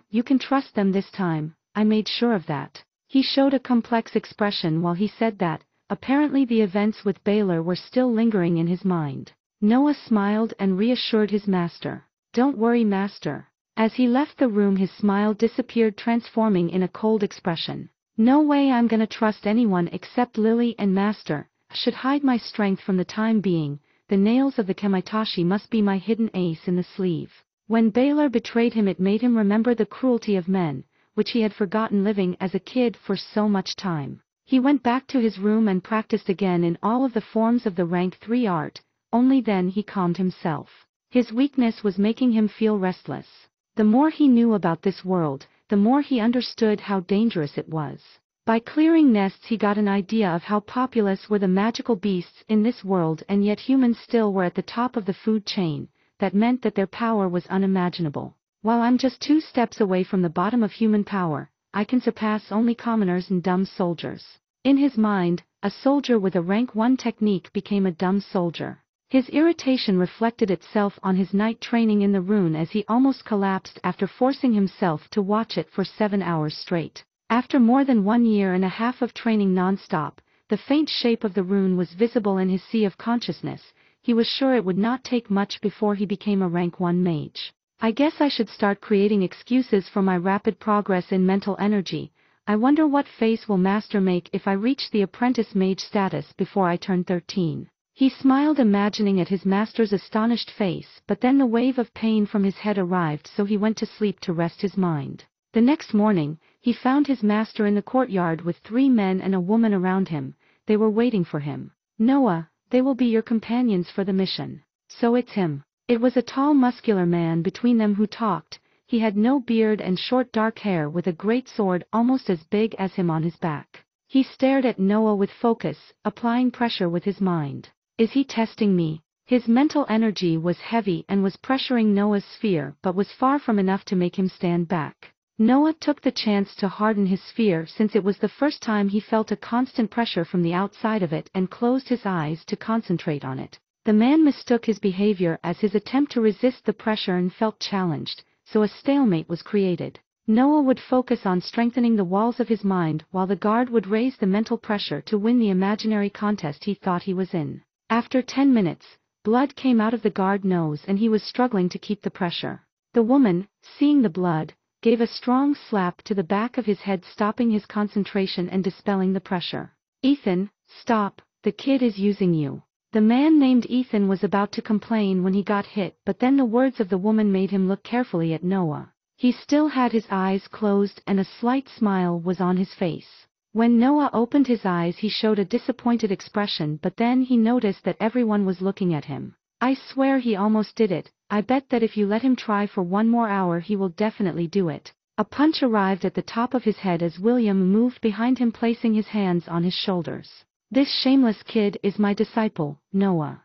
You can trust them this time, I made sure of that. He showed a complex expression while he said that. Apparently the events with Baylor were still lingering in his mind. Noah smiled and reassured his master. Don't worry, master. As he left the room his smile disappeared, transforming in a cold expression. No way I'm gonna trust anyone except Lily and master. I should hide my strength from the time being. The nails of the Kamaitashi must be my hidden ace in the sleeve. When Baylor betrayed him it made him remember the cruelty of men, which he had forgotten living as a kid for so much time. He went back to his room and practiced again in all of the forms of the rank 3 art, only then he calmed himself. His weakness was making him feel restless. The more he knew about this world, the more he understood how dangerous it was. By clearing nests he got an idea of how populous were the magical beasts in this world, and yet humans still were at the top of the food chain. That meant that their power was unimaginable. While I'm just 2 steps away from the bottom of human power, I can surpass only commoners and dumb soldiers. In his mind, a soldier with a rank 1 technique became a dumb soldier. His irritation reflected itself on his night training in the rune as he almost collapsed after forcing himself to watch it for 7 hours straight. After more than 1 year and a half of training non-stop, the faint shape of the rune was visible in his sea of consciousness. He was sure it would not take much before he became a rank 1 mage. I guess I should start creating excuses for my rapid progress in mental energy. I wonder what face will master make if I reach the apprentice mage status before I turn 13. He smiled, imagining at his master's astonished face, but then the wave of pain from his head arrived, so he went to sleep to rest his mind. The next morning, he found his master in the courtyard with 3 men and a woman around him. They were waiting for him. Noah, they will be your companions for the mission. So it's him. It was a tall muscular man between them who talked. He had no beard and short dark hair with a great sword almost as big as him on his back. He stared at Noah with focus, applying pressure with his mind. Is he testing me? His mental energy was heavy and was pressuring Noah's sphere, but was far from enough to make him stand back. Noah took the chance to harden his sphere since it was the first time he felt a constant pressure from the outside of it, and closed his eyes to concentrate on it. The man mistook his behavior as his attempt to resist the pressure and felt challenged, so a stalemate was created. Noah would focus on strengthening the walls of his mind while the guard would raise the mental pressure to win the imaginary contest he thought he was in. After 10 minutes, blood came out of the guard's nose and he was struggling to keep the pressure. The woman, seeing the blood, gave a strong slap to the back of his head, stopping his concentration and dispelling the pressure. Ethan, stop, the kid is using you. The man named Ethan was about to complain when he got hit, but then the words of the woman made him look carefully at Noah. He still had his eyes closed and a slight smile was on his face. When Noah opened his eyes he showed a disappointed expression, but then he noticed that everyone was looking at him. I swear he almost did it. I bet that if you let him try for 1 more hour he will definitely do it. A punch arrived at the top of his head as William moved behind him, placing his hands on his shoulders. This shameless kid is my disciple, Noah.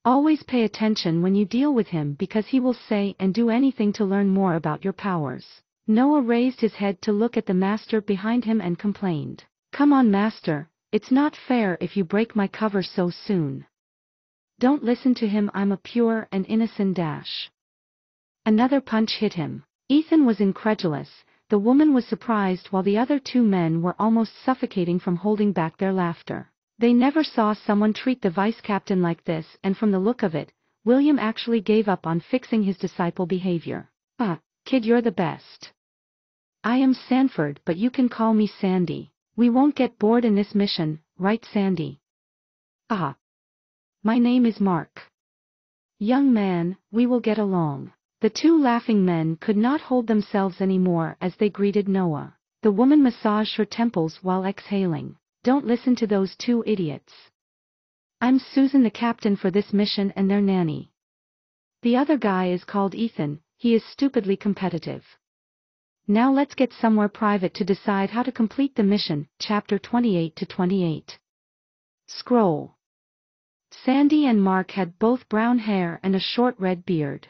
Always pay attention when you deal with him because he will say and do anything to learn more about your powers. Noah raised his head to look at the master behind him and complained. Come on, master, it's not fair if you break my cover so soon. Don't listen to him, I'm a pure and innocent dash. Another punch hit him. Ethan was incredulous. The woman was surprised while the other 2 men were almost suffocating from holding back their laughter. They never saw someone treat the vice captain like this, and from the look of it, William actually gave up on fixing his disciple behavior. Kid, you're the best. I am Sanford, but you can call me Sandy. We won't get bored in this mission, right, Sandy? My name is Mark. Young man, we will get along. The two laughing men could not hold themselves anymore as they greeted Noah. The woman massaged her temples while exhaling. Don't listen to those two idiots. I'm Susan, the captain for this mission and their nanny. The other guy is called Ethan, he is stupidly competitive. Now let's get somewhere private to decide how to complete the mission. Chapter 28-28. Scroll. Sandy and Mark had both brown hair and a short red beard.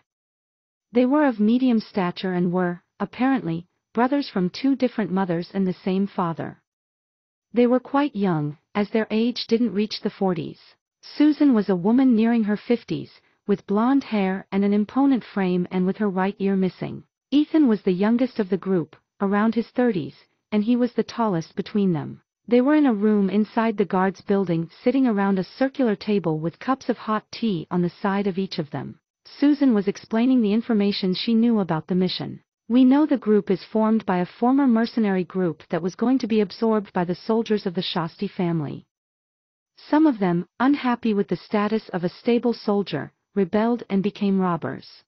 They were of medium stature and were, apparently, brothers from two different mothers and the same father. They were quite young, as their age didn't reach the 40s. Susan was a woman nearing her 50s, with blonde hair and an imponent frame and with her right ear missing. Ethan was the youngest of the group, around his 30s, and he was the tallest between them. They were in a room inside the guards building, sitting around a circular table with cups of hot tea on the side of each of them. Susan was explaining the information she knew about the mission. We know the group is formed by a former mercenary group that was going to be absorbed by the soldiers of the Shasti family. Some of them, unhappy with the status of a stable soldier, rebelled and became robbers.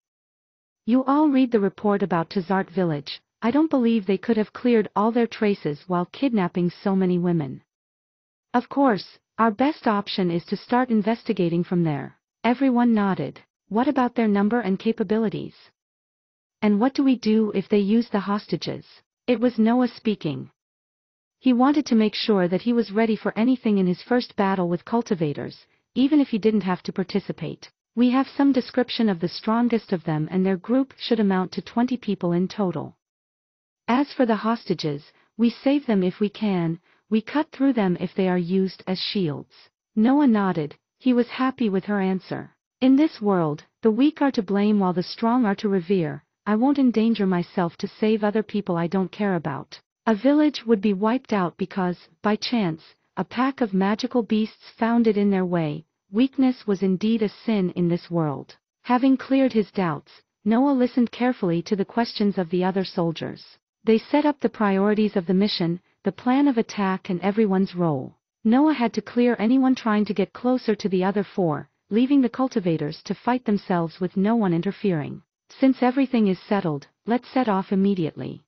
You all read the report about Tazart village. I don't believe they could have cleared all their traces while kidnapping so many women. Of course, our best option is to start investigating from there. Everyone nodded. What about their number and capabilities? And what do we do if they use the hostages? It was Noah speaking. He wanted to make sure that he was ready for anything in his first battle with cultivators, even if he didn't have to participate. We have some description of the strongest of them, and their group should amount to 20 people in total. As for the hostages, we save them if we can, we cut through them if they are used as shields. Noah nodded, he was happy with her answer. In this world, the weak are to blame while the strong are to revere. I won't endanger myself to save other people I don't care about. A village would be wiped out because, by chance, a pack of magical beasts found it in their way. Weakness was indeed a sin in this world. Having cleared his doubts, Noah listened carefully to the questions of the other soldiers. They set up the priorities of the mission, the plan of attack, and everyone's role. Noah had to clear anyone trying to get closer to the other four, leaving the cultivators to fight themselves with no one interfering. Since everything is settled, let's set off immediately.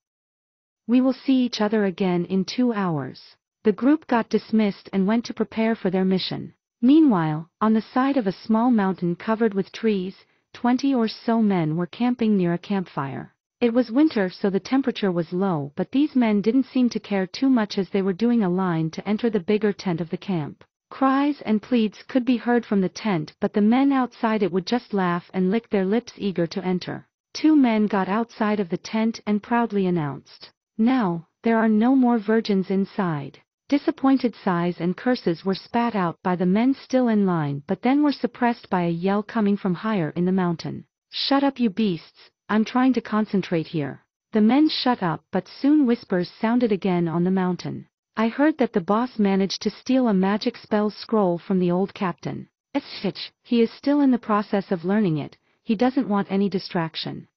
We will see each other again in 2 hours. The group got dismissed and went to prepare for their mission. Meanwhile, on the side of a small mountain covered with trees, 20 or so men were camping near a campfire. It was winter, so the temperature was low, but these men didn't seem to care too much as they were doing a line to enter the bigger tent of the camp. Cries and pleads could be heard from the tent, but the men outside it would just laugh and lick their lips, eager to enter. 2 men got outside of the tent and proudly announced, "Now, there are no more virgins inside." Disappointed sighs and curses were spat out by the men still in line, but then were suppressed by a yell coming from higher in the mountain. "Shut up, you beasts, I'm trying to concentrate here." The men shut up, but soon whispers sounded again on the mountain. "I heard that the boss managed to steal a magic spell scroll from the old captain. He is still in the process of learning it, he doesn't want any distraction.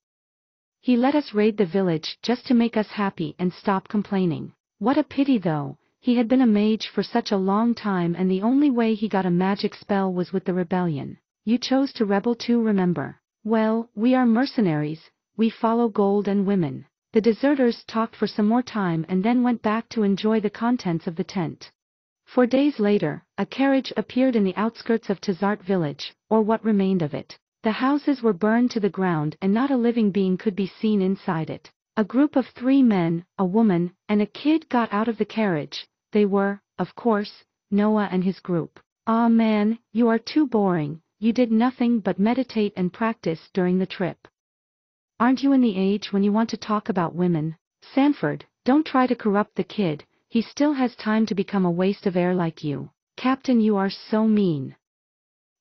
He let us raid the village just to make us happy and stop complaining. What a pity though, he had been a mage for such a long time and the only way he got a magic spell was with the rebellion. You chose to rebel too, remember? Well, we are mercenaries, we follow gold and women." The deserters talked for some more time and then went back to enjoy the contents of the tent. 4 days later, a carriage appeared in the outskirts of Tazart village, or what remained of it. The houses were burned to the ground and not a living being could be seen inside it. A group of 3 men, a woman, and a kid got out of the carriage. They were, of course, Noah and his group. "Aw man, you are too boring, you did nothing but meditate and practice during the trip. Aren't you in the age when you want to talk about women? Sanford, don't try to corrupt the kid, he still has time to become a waste of air like you. Captain, you are so mean."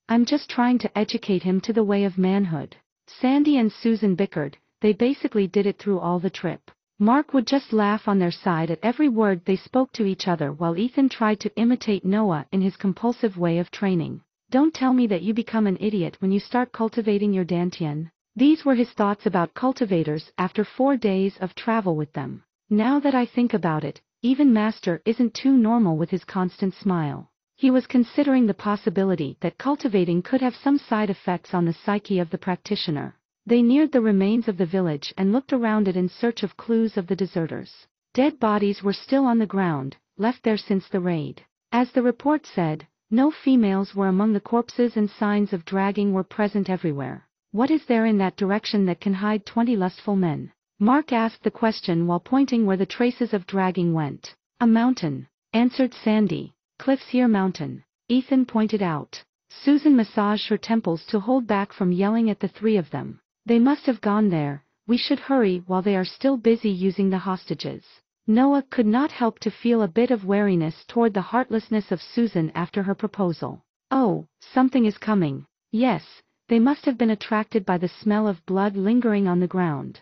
"I'm just trying to educate him to the way of manhood." Sandy and Susan bickered, they basically did it through all the trip. Mark would just laugh on their side at every word they spoke to each other while Ethan tried to imitate Noah in his compulsive way of training. Don't tell me that you become an idiot when you start cultivating your dantian. These were his thoughts about cultivators after 4 days of travel with them. Now that I think about it, even Master isn't too normal with his constant smile. He was considering the possibility that cultivating could have some side effects on the psyche of the practitioner. They neared the remains of the village and looked around it in search of clues of the deserters. Dead bodies were still on the ground, left there since the raid. As the report said, no females were among the corpses and signs of dragging were present everywhere. What is there in that direction that can hide 20 lustful men? Mark asked the question while pointing where the traces of dragging went. A mountain, answered Sandy. Cliffs here mountain, Ethan pointed out. Susan massaged her temples to hold back from yelling at the three of them. They must have gone there. We should hurry while they are still busy using the hostages. Noah could not help to feel a bit of wariness toward the heartlessness of Susan after her proposal. Oh, something is coming. Yes, they must have been attracted by the smell of blood lingering on the ground.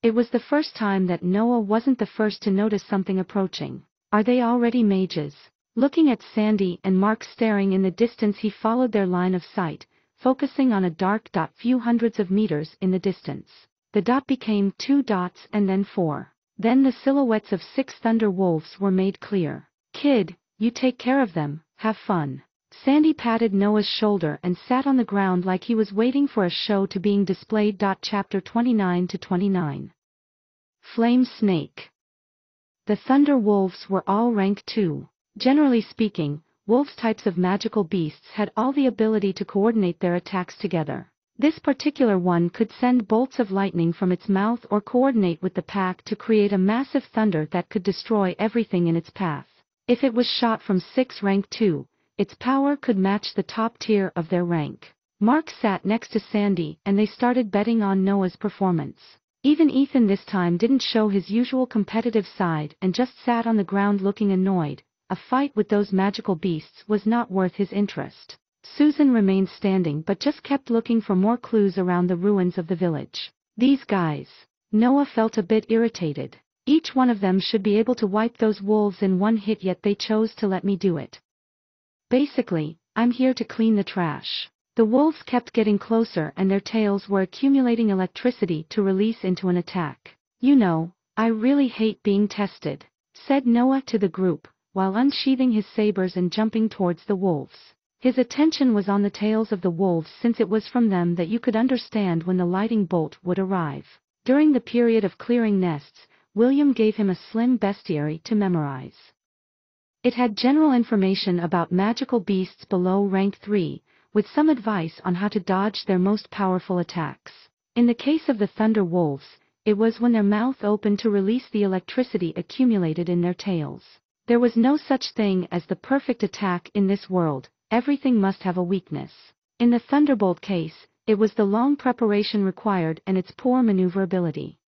It was the first time that Noah wasn't the first to notice something approaching. Are they already mages? Looking at Sandy and Mark staring in the distance, he followed their line of sight, focusing on a dark dot few hundreds of meters in the distance. The dot became 2 dots and then 4. Then the silhouettes of 6 thunder wolves were made clear. Kid, you take care of them, have fun. Sandy patted Noah's shoulder and sat on the ground like he was waiting for a show to being displayed. Chapter 29-29. Flame Snake. The thunder wolves were all rank 2. Generally speaking, wolves types of magical beasts had all the ability to coordinate their attacks together. This particular one could send bolts of lightning from its mouth or coordinate with the pack to create a massive thunder that could destroy everything in its path. If it was shot from 6 rank 2, its power could match the top tier of their rank. Mark sat next to Sandy and they started betting on Noah's performance. Even Ethan this time didn't show his usual competitive side and just sat on the ground looking annoyed. A fight with those magical beasts was not worth his interest. Susan remained standing but just kept looking for more clues around the ruins of the village. These guys. Noah felt a bit irritated. Each one of them should be able to wipe those wolves in one hit, yet they chose to let me do it. Basically, I'm here to clean the trash. The wolves kept getting closer and their tails were accumulating electricity to release into an attack. You know, I really hate being tested, said Noah to the group, while unsheathing his sabers and jumping towards the wolves. His attention was on the tails of the wolves since it was from them that you could understand when the lightning bolt would arrive. During the period of clearing nests, William gave him a slim bestiary to memorize. It had general information about magical beasts below rank 3, with some advice on how to dodge their most powerful attacks. In the case of the thunder wolves, it was when their mouth opened to release the electricity accumulated in their tails. There was no such thing as the perfect attack in this world, everything must have a weakness. In the thunderbolt case, it was the long preparation required and its poor maneuverability.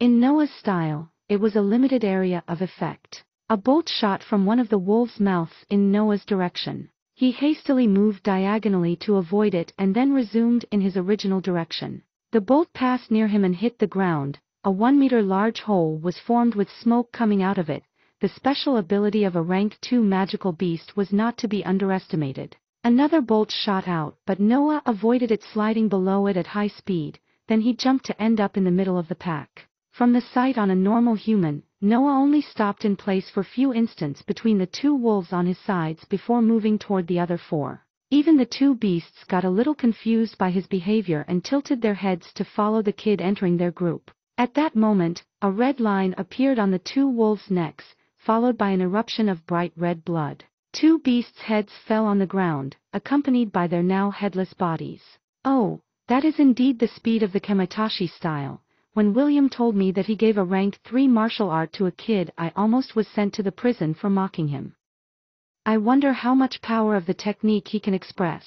In Noah's style, it was a limited area of effect. A bolt shot from one of the wolves' mouths in Noah's direction. He hastily moved diagonally to avoid it and then resumed in his original direction. The bolt passed near him and hit the ground. A 1-meter large hole was formed with smoke coming out of it. The special ability of a rank 2 magical beast was not to be underestimated. Another bolt shot out, but Noah avoided it sliding below it at high speed. Then he jumped to end up in the middle of the pack. From the sight on a normal human, Noah only stopped in place for few instants between the 2 wolves on his sides before moving toward the other 4. Even the 2 beasts got a little confused by his behavior and tilted their heads to follow the kid entering their group. At that moment, a red line appeared on the 2 wolves' necks, followed by an eruption of bright red blood. 2 beasts' heads fell on the ground, accompanied by their now headless bodies. Oh, that is indeed the speed of the Kamitashi style. When William told me that he gave a rank 3 martial art to a kid, I almost was sent to the prison for mocking him. I wonder how much power of the technique he can express.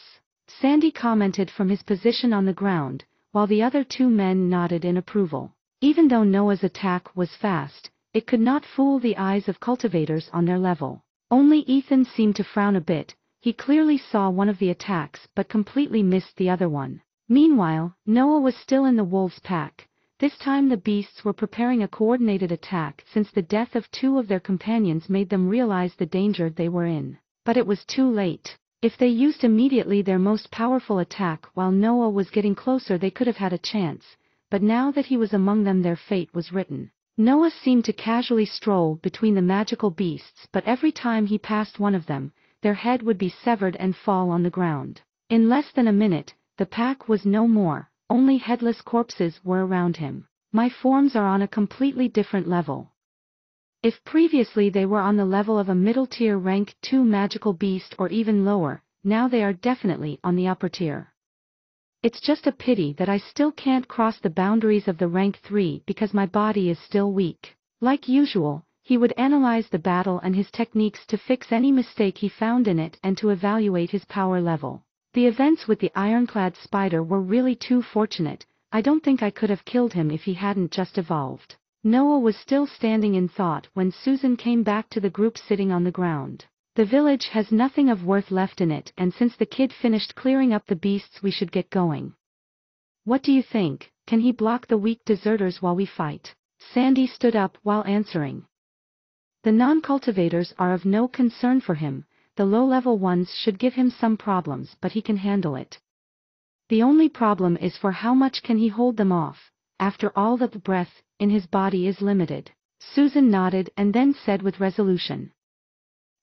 Sandy commented from his position on the ground, while the other 2 men nodded in approval. Even though Noah's attack was fast, it could not fool the eyes of cultivators on their level. Only Ethan seemed to frown a bit. He clearly saw one of the attacks but completely missed the other one. Meanwhile, Noah was still in the wolves' pack. This time the beasts were preparing a coordinated attack since the death of two of their companions made them realize the danger they were in. But it was too late. If they used immediately their most powerful attack while Noah was getting closer, they could have had a chance, but now that he was among them, their fate was written. Noah seemed to casually stroll between the magical beasts, but every time he passed one of them, their head would be severed and fall on the ground. In less than a minute, the pack was no more, only headless corpses were around him. My forms are on a completely different level. If previously they were on the level of a middle-tier rank 2 magical beast or even lower, now they are definitely on the upper tier. It's just a pity that I still can't cross the boundaries of the rank 3 because my body is still weak. Like usual, he would analyze the battle and his techniques to fix any mistake he found in it and to evaluate his power level. The events with the ironclad spider were really too fortunate. I don't think I could have killed him if he hadn't just evolved. Noah was still standing in thought when Susan came back to the group sitting on the ground. The village has nothing of worth left in it, and since the kid finished clearing up the beasts, we should get going. What do you think? Can he block the weak deserters while we fight? Sandy stood up while answering. The non-cultivators are of no concern for him. The low-level ones should give him some problems, but he can handle it. The only problem is for how much can he hold them off. After all, the breath in his body is limited. Susan nodded and then said with resolution.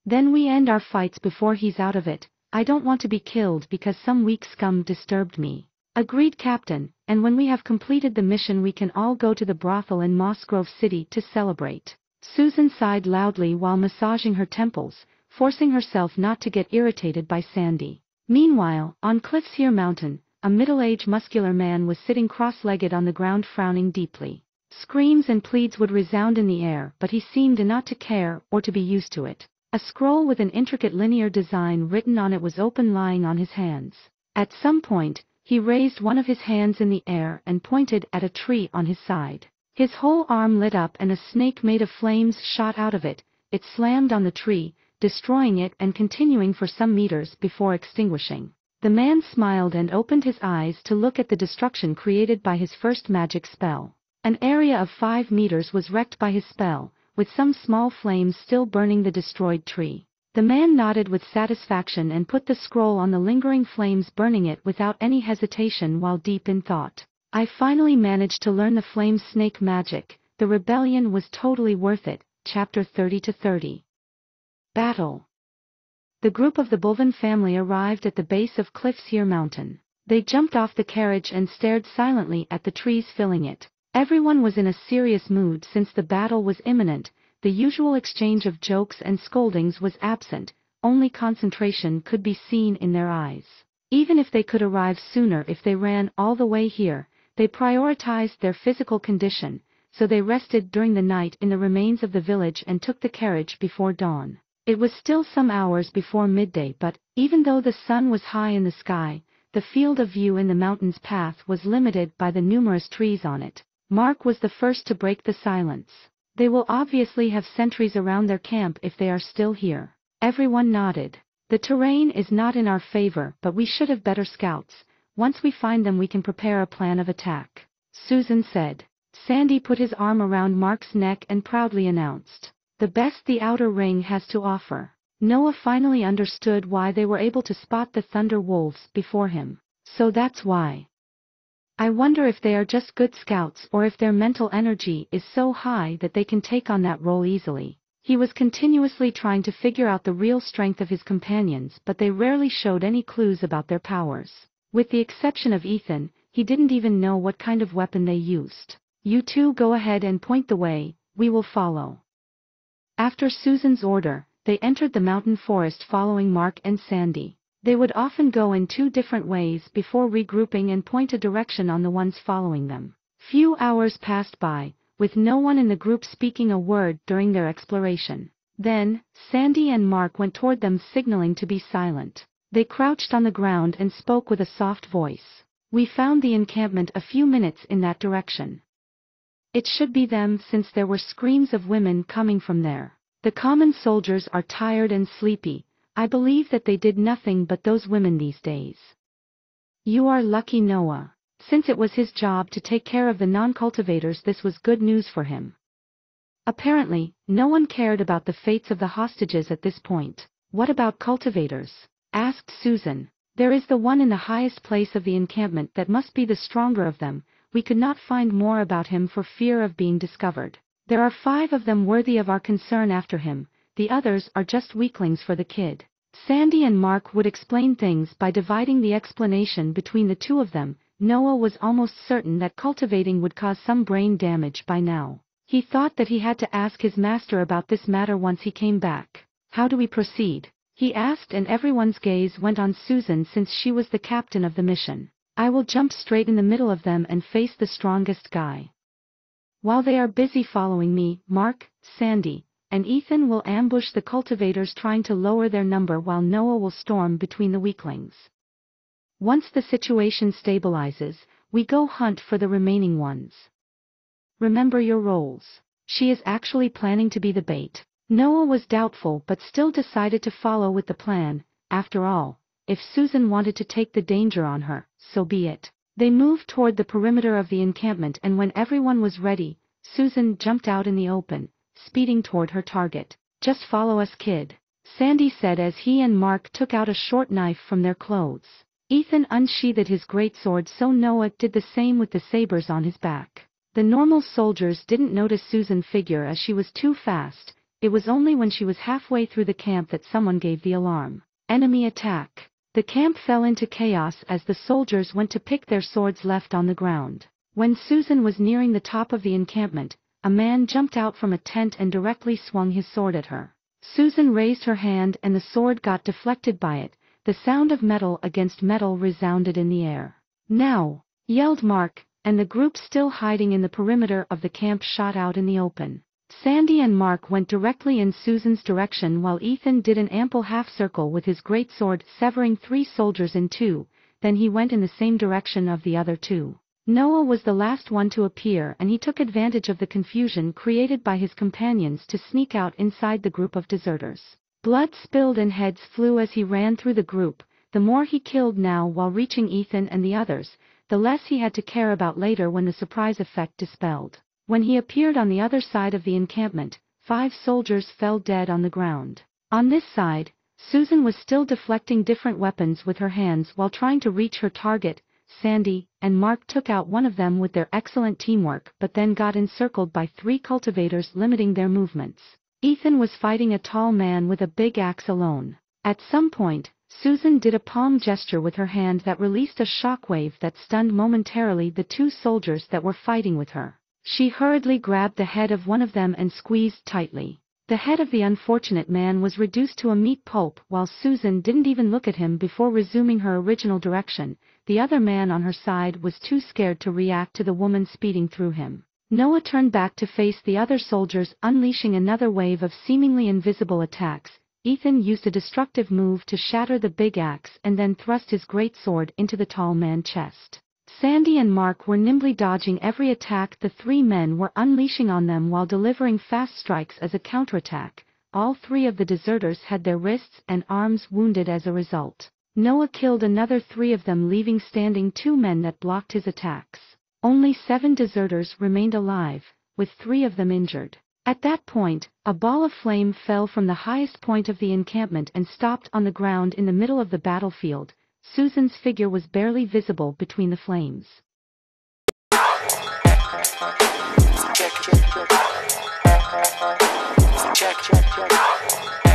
Then we end our fights before he's out of it. I don't want to be killed because some weak scum disturbed me. Agreed, Captain, and when we have completed the mission we can all go to the brothel in Moss Grove City to celebrate. Susan sighed loudly while massaging her temples, forcing herself not to get irritated by Sandy. Meanwhile, on Cliff's Here Mountain, a middle-aged muscular man was sitting cross-legged on the ground frowning deeply. Screams and pleads would resound in the air, but he seemed not to care or to be used to it. A scroll with an intricate linear design written on it was open, lying on his hands. At some point, he raised one of his hands in the air and pointed at a tree on his side. His whole arm lit up and a snake made of flames shot out of it. It slammed on the tree, destroying it and continuing for some meters before extinguishing. The man smiled and opened his eyes to look at the destruction created by his first magic spell. An area of 5 meters was wrecked by his spell, with some small flames still burning the destroyed tree. The man nodded with satisfaction and put the scroll on the lingering flames, burning it without any hesitation while deep in thought. I finally managed to learn the flame snake magic. The rebellion was totally worth it. Chapter 30-30. Battle. The group of the Balvan family arrived at the base of Cliff's Here Mountain. They jumped off the carriage and stared silently at the trees filling it. Everyone was in a serious mood since the battle was imminent. The usual exchange of jokes and scoldings was absent, only concentration could be seen in their eyes. Even if they could arrive sooner if they ran all the way here, they prioritized their physical condition, so they rested during the night in the remains of the village and took the carriage before dawn. It was still some hours before midday, but, even though the sun was high in the sky, the field of view in the mountain's path was limited by the numerous trees on it. Mark was the first to break the silence. They will obviously have sentries around their camp if they are still here. Everyone nodded. The terrain is not in our favor, but we should have better scouts. Once we find them we can prepare a plan of attack. Susan said. Sandy put his arm around Mark's neck and proudly announced. The best the outer ring has to offer. Noah finally understood why they were able to spot the thunder wolves before him. So that's why. I wonder if they are just good scouts or if their mental energy is so high that they can take on that role easily. He was continuously trying to figure out the real strength of his companions, but they rarely showed any clues about their powers. With the exception of Ethan, he didn't even know what kind of weapon they used. You two go ahead and point the way, we will follow. After Susan's order, they entered the mountain forest following Mark and Sandy. They would often go in 2 different ways before regrouping and point a direction on the ones following them. Few hours passed by, with no one in the group speaking a word during their exploration. Then, Sandy and Mark went toward them, signaling to be silent. They crouched on the ground and spoke with a soft voice. We found the encampment a few minutes in that direction. It should be them since there were screams of women coming from there. The common soldiers are tired and sleepy. I believe that they did nothing but those women these days. You are lucky, Noah. Since it was his job to take care of the non-cultivators, this was good news for him. Apparently, no one cared about the fates of the hostages at this point. What about cultivators? Asked Susan. There is the one in the highest place of the encampment that must be the stronger of them. We could not find more about him for fear of being discovered. There are 5 of them worthy of our concern after him, the others are just weaklings for the kid. Sandy and Mark would explain things by dividing the explanation between the two of them. Noah was almost certain that cultivating would cause some brain damage by now. He thought that he had to ask his master about this matter once he came back. How do we proceed? He asked, and everyone's gaze went on Susan since she was the captain of the mission. I will jump straight in the middle of them and face the strongest guy. While they are busy following me, Mark, Sandy, and Ethan will ambush the cultivators trying to lower their number while Noah will storm between the weaklings. Once the situation stabilizes, we go hunt for the remaining ones. Remember your roles. She is actually planning to be the bait. Noah was doubtful but still decided to follow with the plan. After all, if Susan wanted to take the danger on her, so be it. They moved toward the perimeter of the encampment, and when everyone was ready, Susan jumped out in the open, speeding toward her target. Just follow us, kid, Sandy said as he and Mark took out a short knife from their clothes. Ethan unsheathed his greatsword, so Noah did the same with the sabers on his back. The normal soldiers didn't notice Susan's figure as she was too fast. It was only when she was halfway through the camp that someone gave the alarm. Enemy attack. The camp fell into chaos as the soldiers went to pick their swords left on the ground. When Susan was nearing the top of the encampment, a man jumped out from a tent and directly swung his sword at her. Susan raised her hand and the sword got deflected by it. The sound of metal against metal resounded in the air. Now! Yelled Mark, and the group still hiding in the perimeter of the camp shot out in the open. Sandy and Mark went directly in Susan's direction while Ethan did an ample half-circle with his greatsword, severing 3 soldiers in 2, then he went in the same direction of the other 2. Noah was the last one to appear, and he took advantage of the confusion created by his companions to sneak out inside the group of deserters. Blood spilled and heads flew as he ran through the group. The more he killed now while reaching Ethan and the others, the less he had to care about later when the surprise effect dispelled. When he appeared on the other side of the encampment, 5 soldiers fell dead on the ground. On this side, Susan was still deflecting different weapons with her hands while trying to reach her target. Sandy and Mark took out one of them with their excellent teamwork, but then got encircled by 3 cultivators, limiting their movements. Ethan was fighting a tall man with a big axe alone. At some point, Susan did a palm gesture with her hand that released a shockwave that stunned momentarily the 2 soldiers that were fighting with her. She hurriedly grabbed the head of one of them and squeezed tightly. The head of the unfortunate man was reduced to a meat pulp while Susan didn't even look at him before resuming her original direction. The other man on her side was too scared to react to the woman speeding through him. Noah turned back to face the other soldiers, unleashing another wave of seemingly invisible attacks. Ethan used a destructive move to shatter the big axe and then thrust his greatsword into the tall man's chest. Sandy and Mark were nimbly dodging every attack the 3 men were unleashing on them while delivering fast strikes as a counterattack. All 3 of the deserters had their wrists and arms wounded as a result. Noah killed another 3 of them, leaving standing 2 men that blocked his attacks. Only 7 deserters remained alive, with 3 of them injured. At that point, a ball of flame fell from the highest point of the encampment and stopped on the ground in the middle of the battlefield. Susan's figure was barely visible between the flames. Check.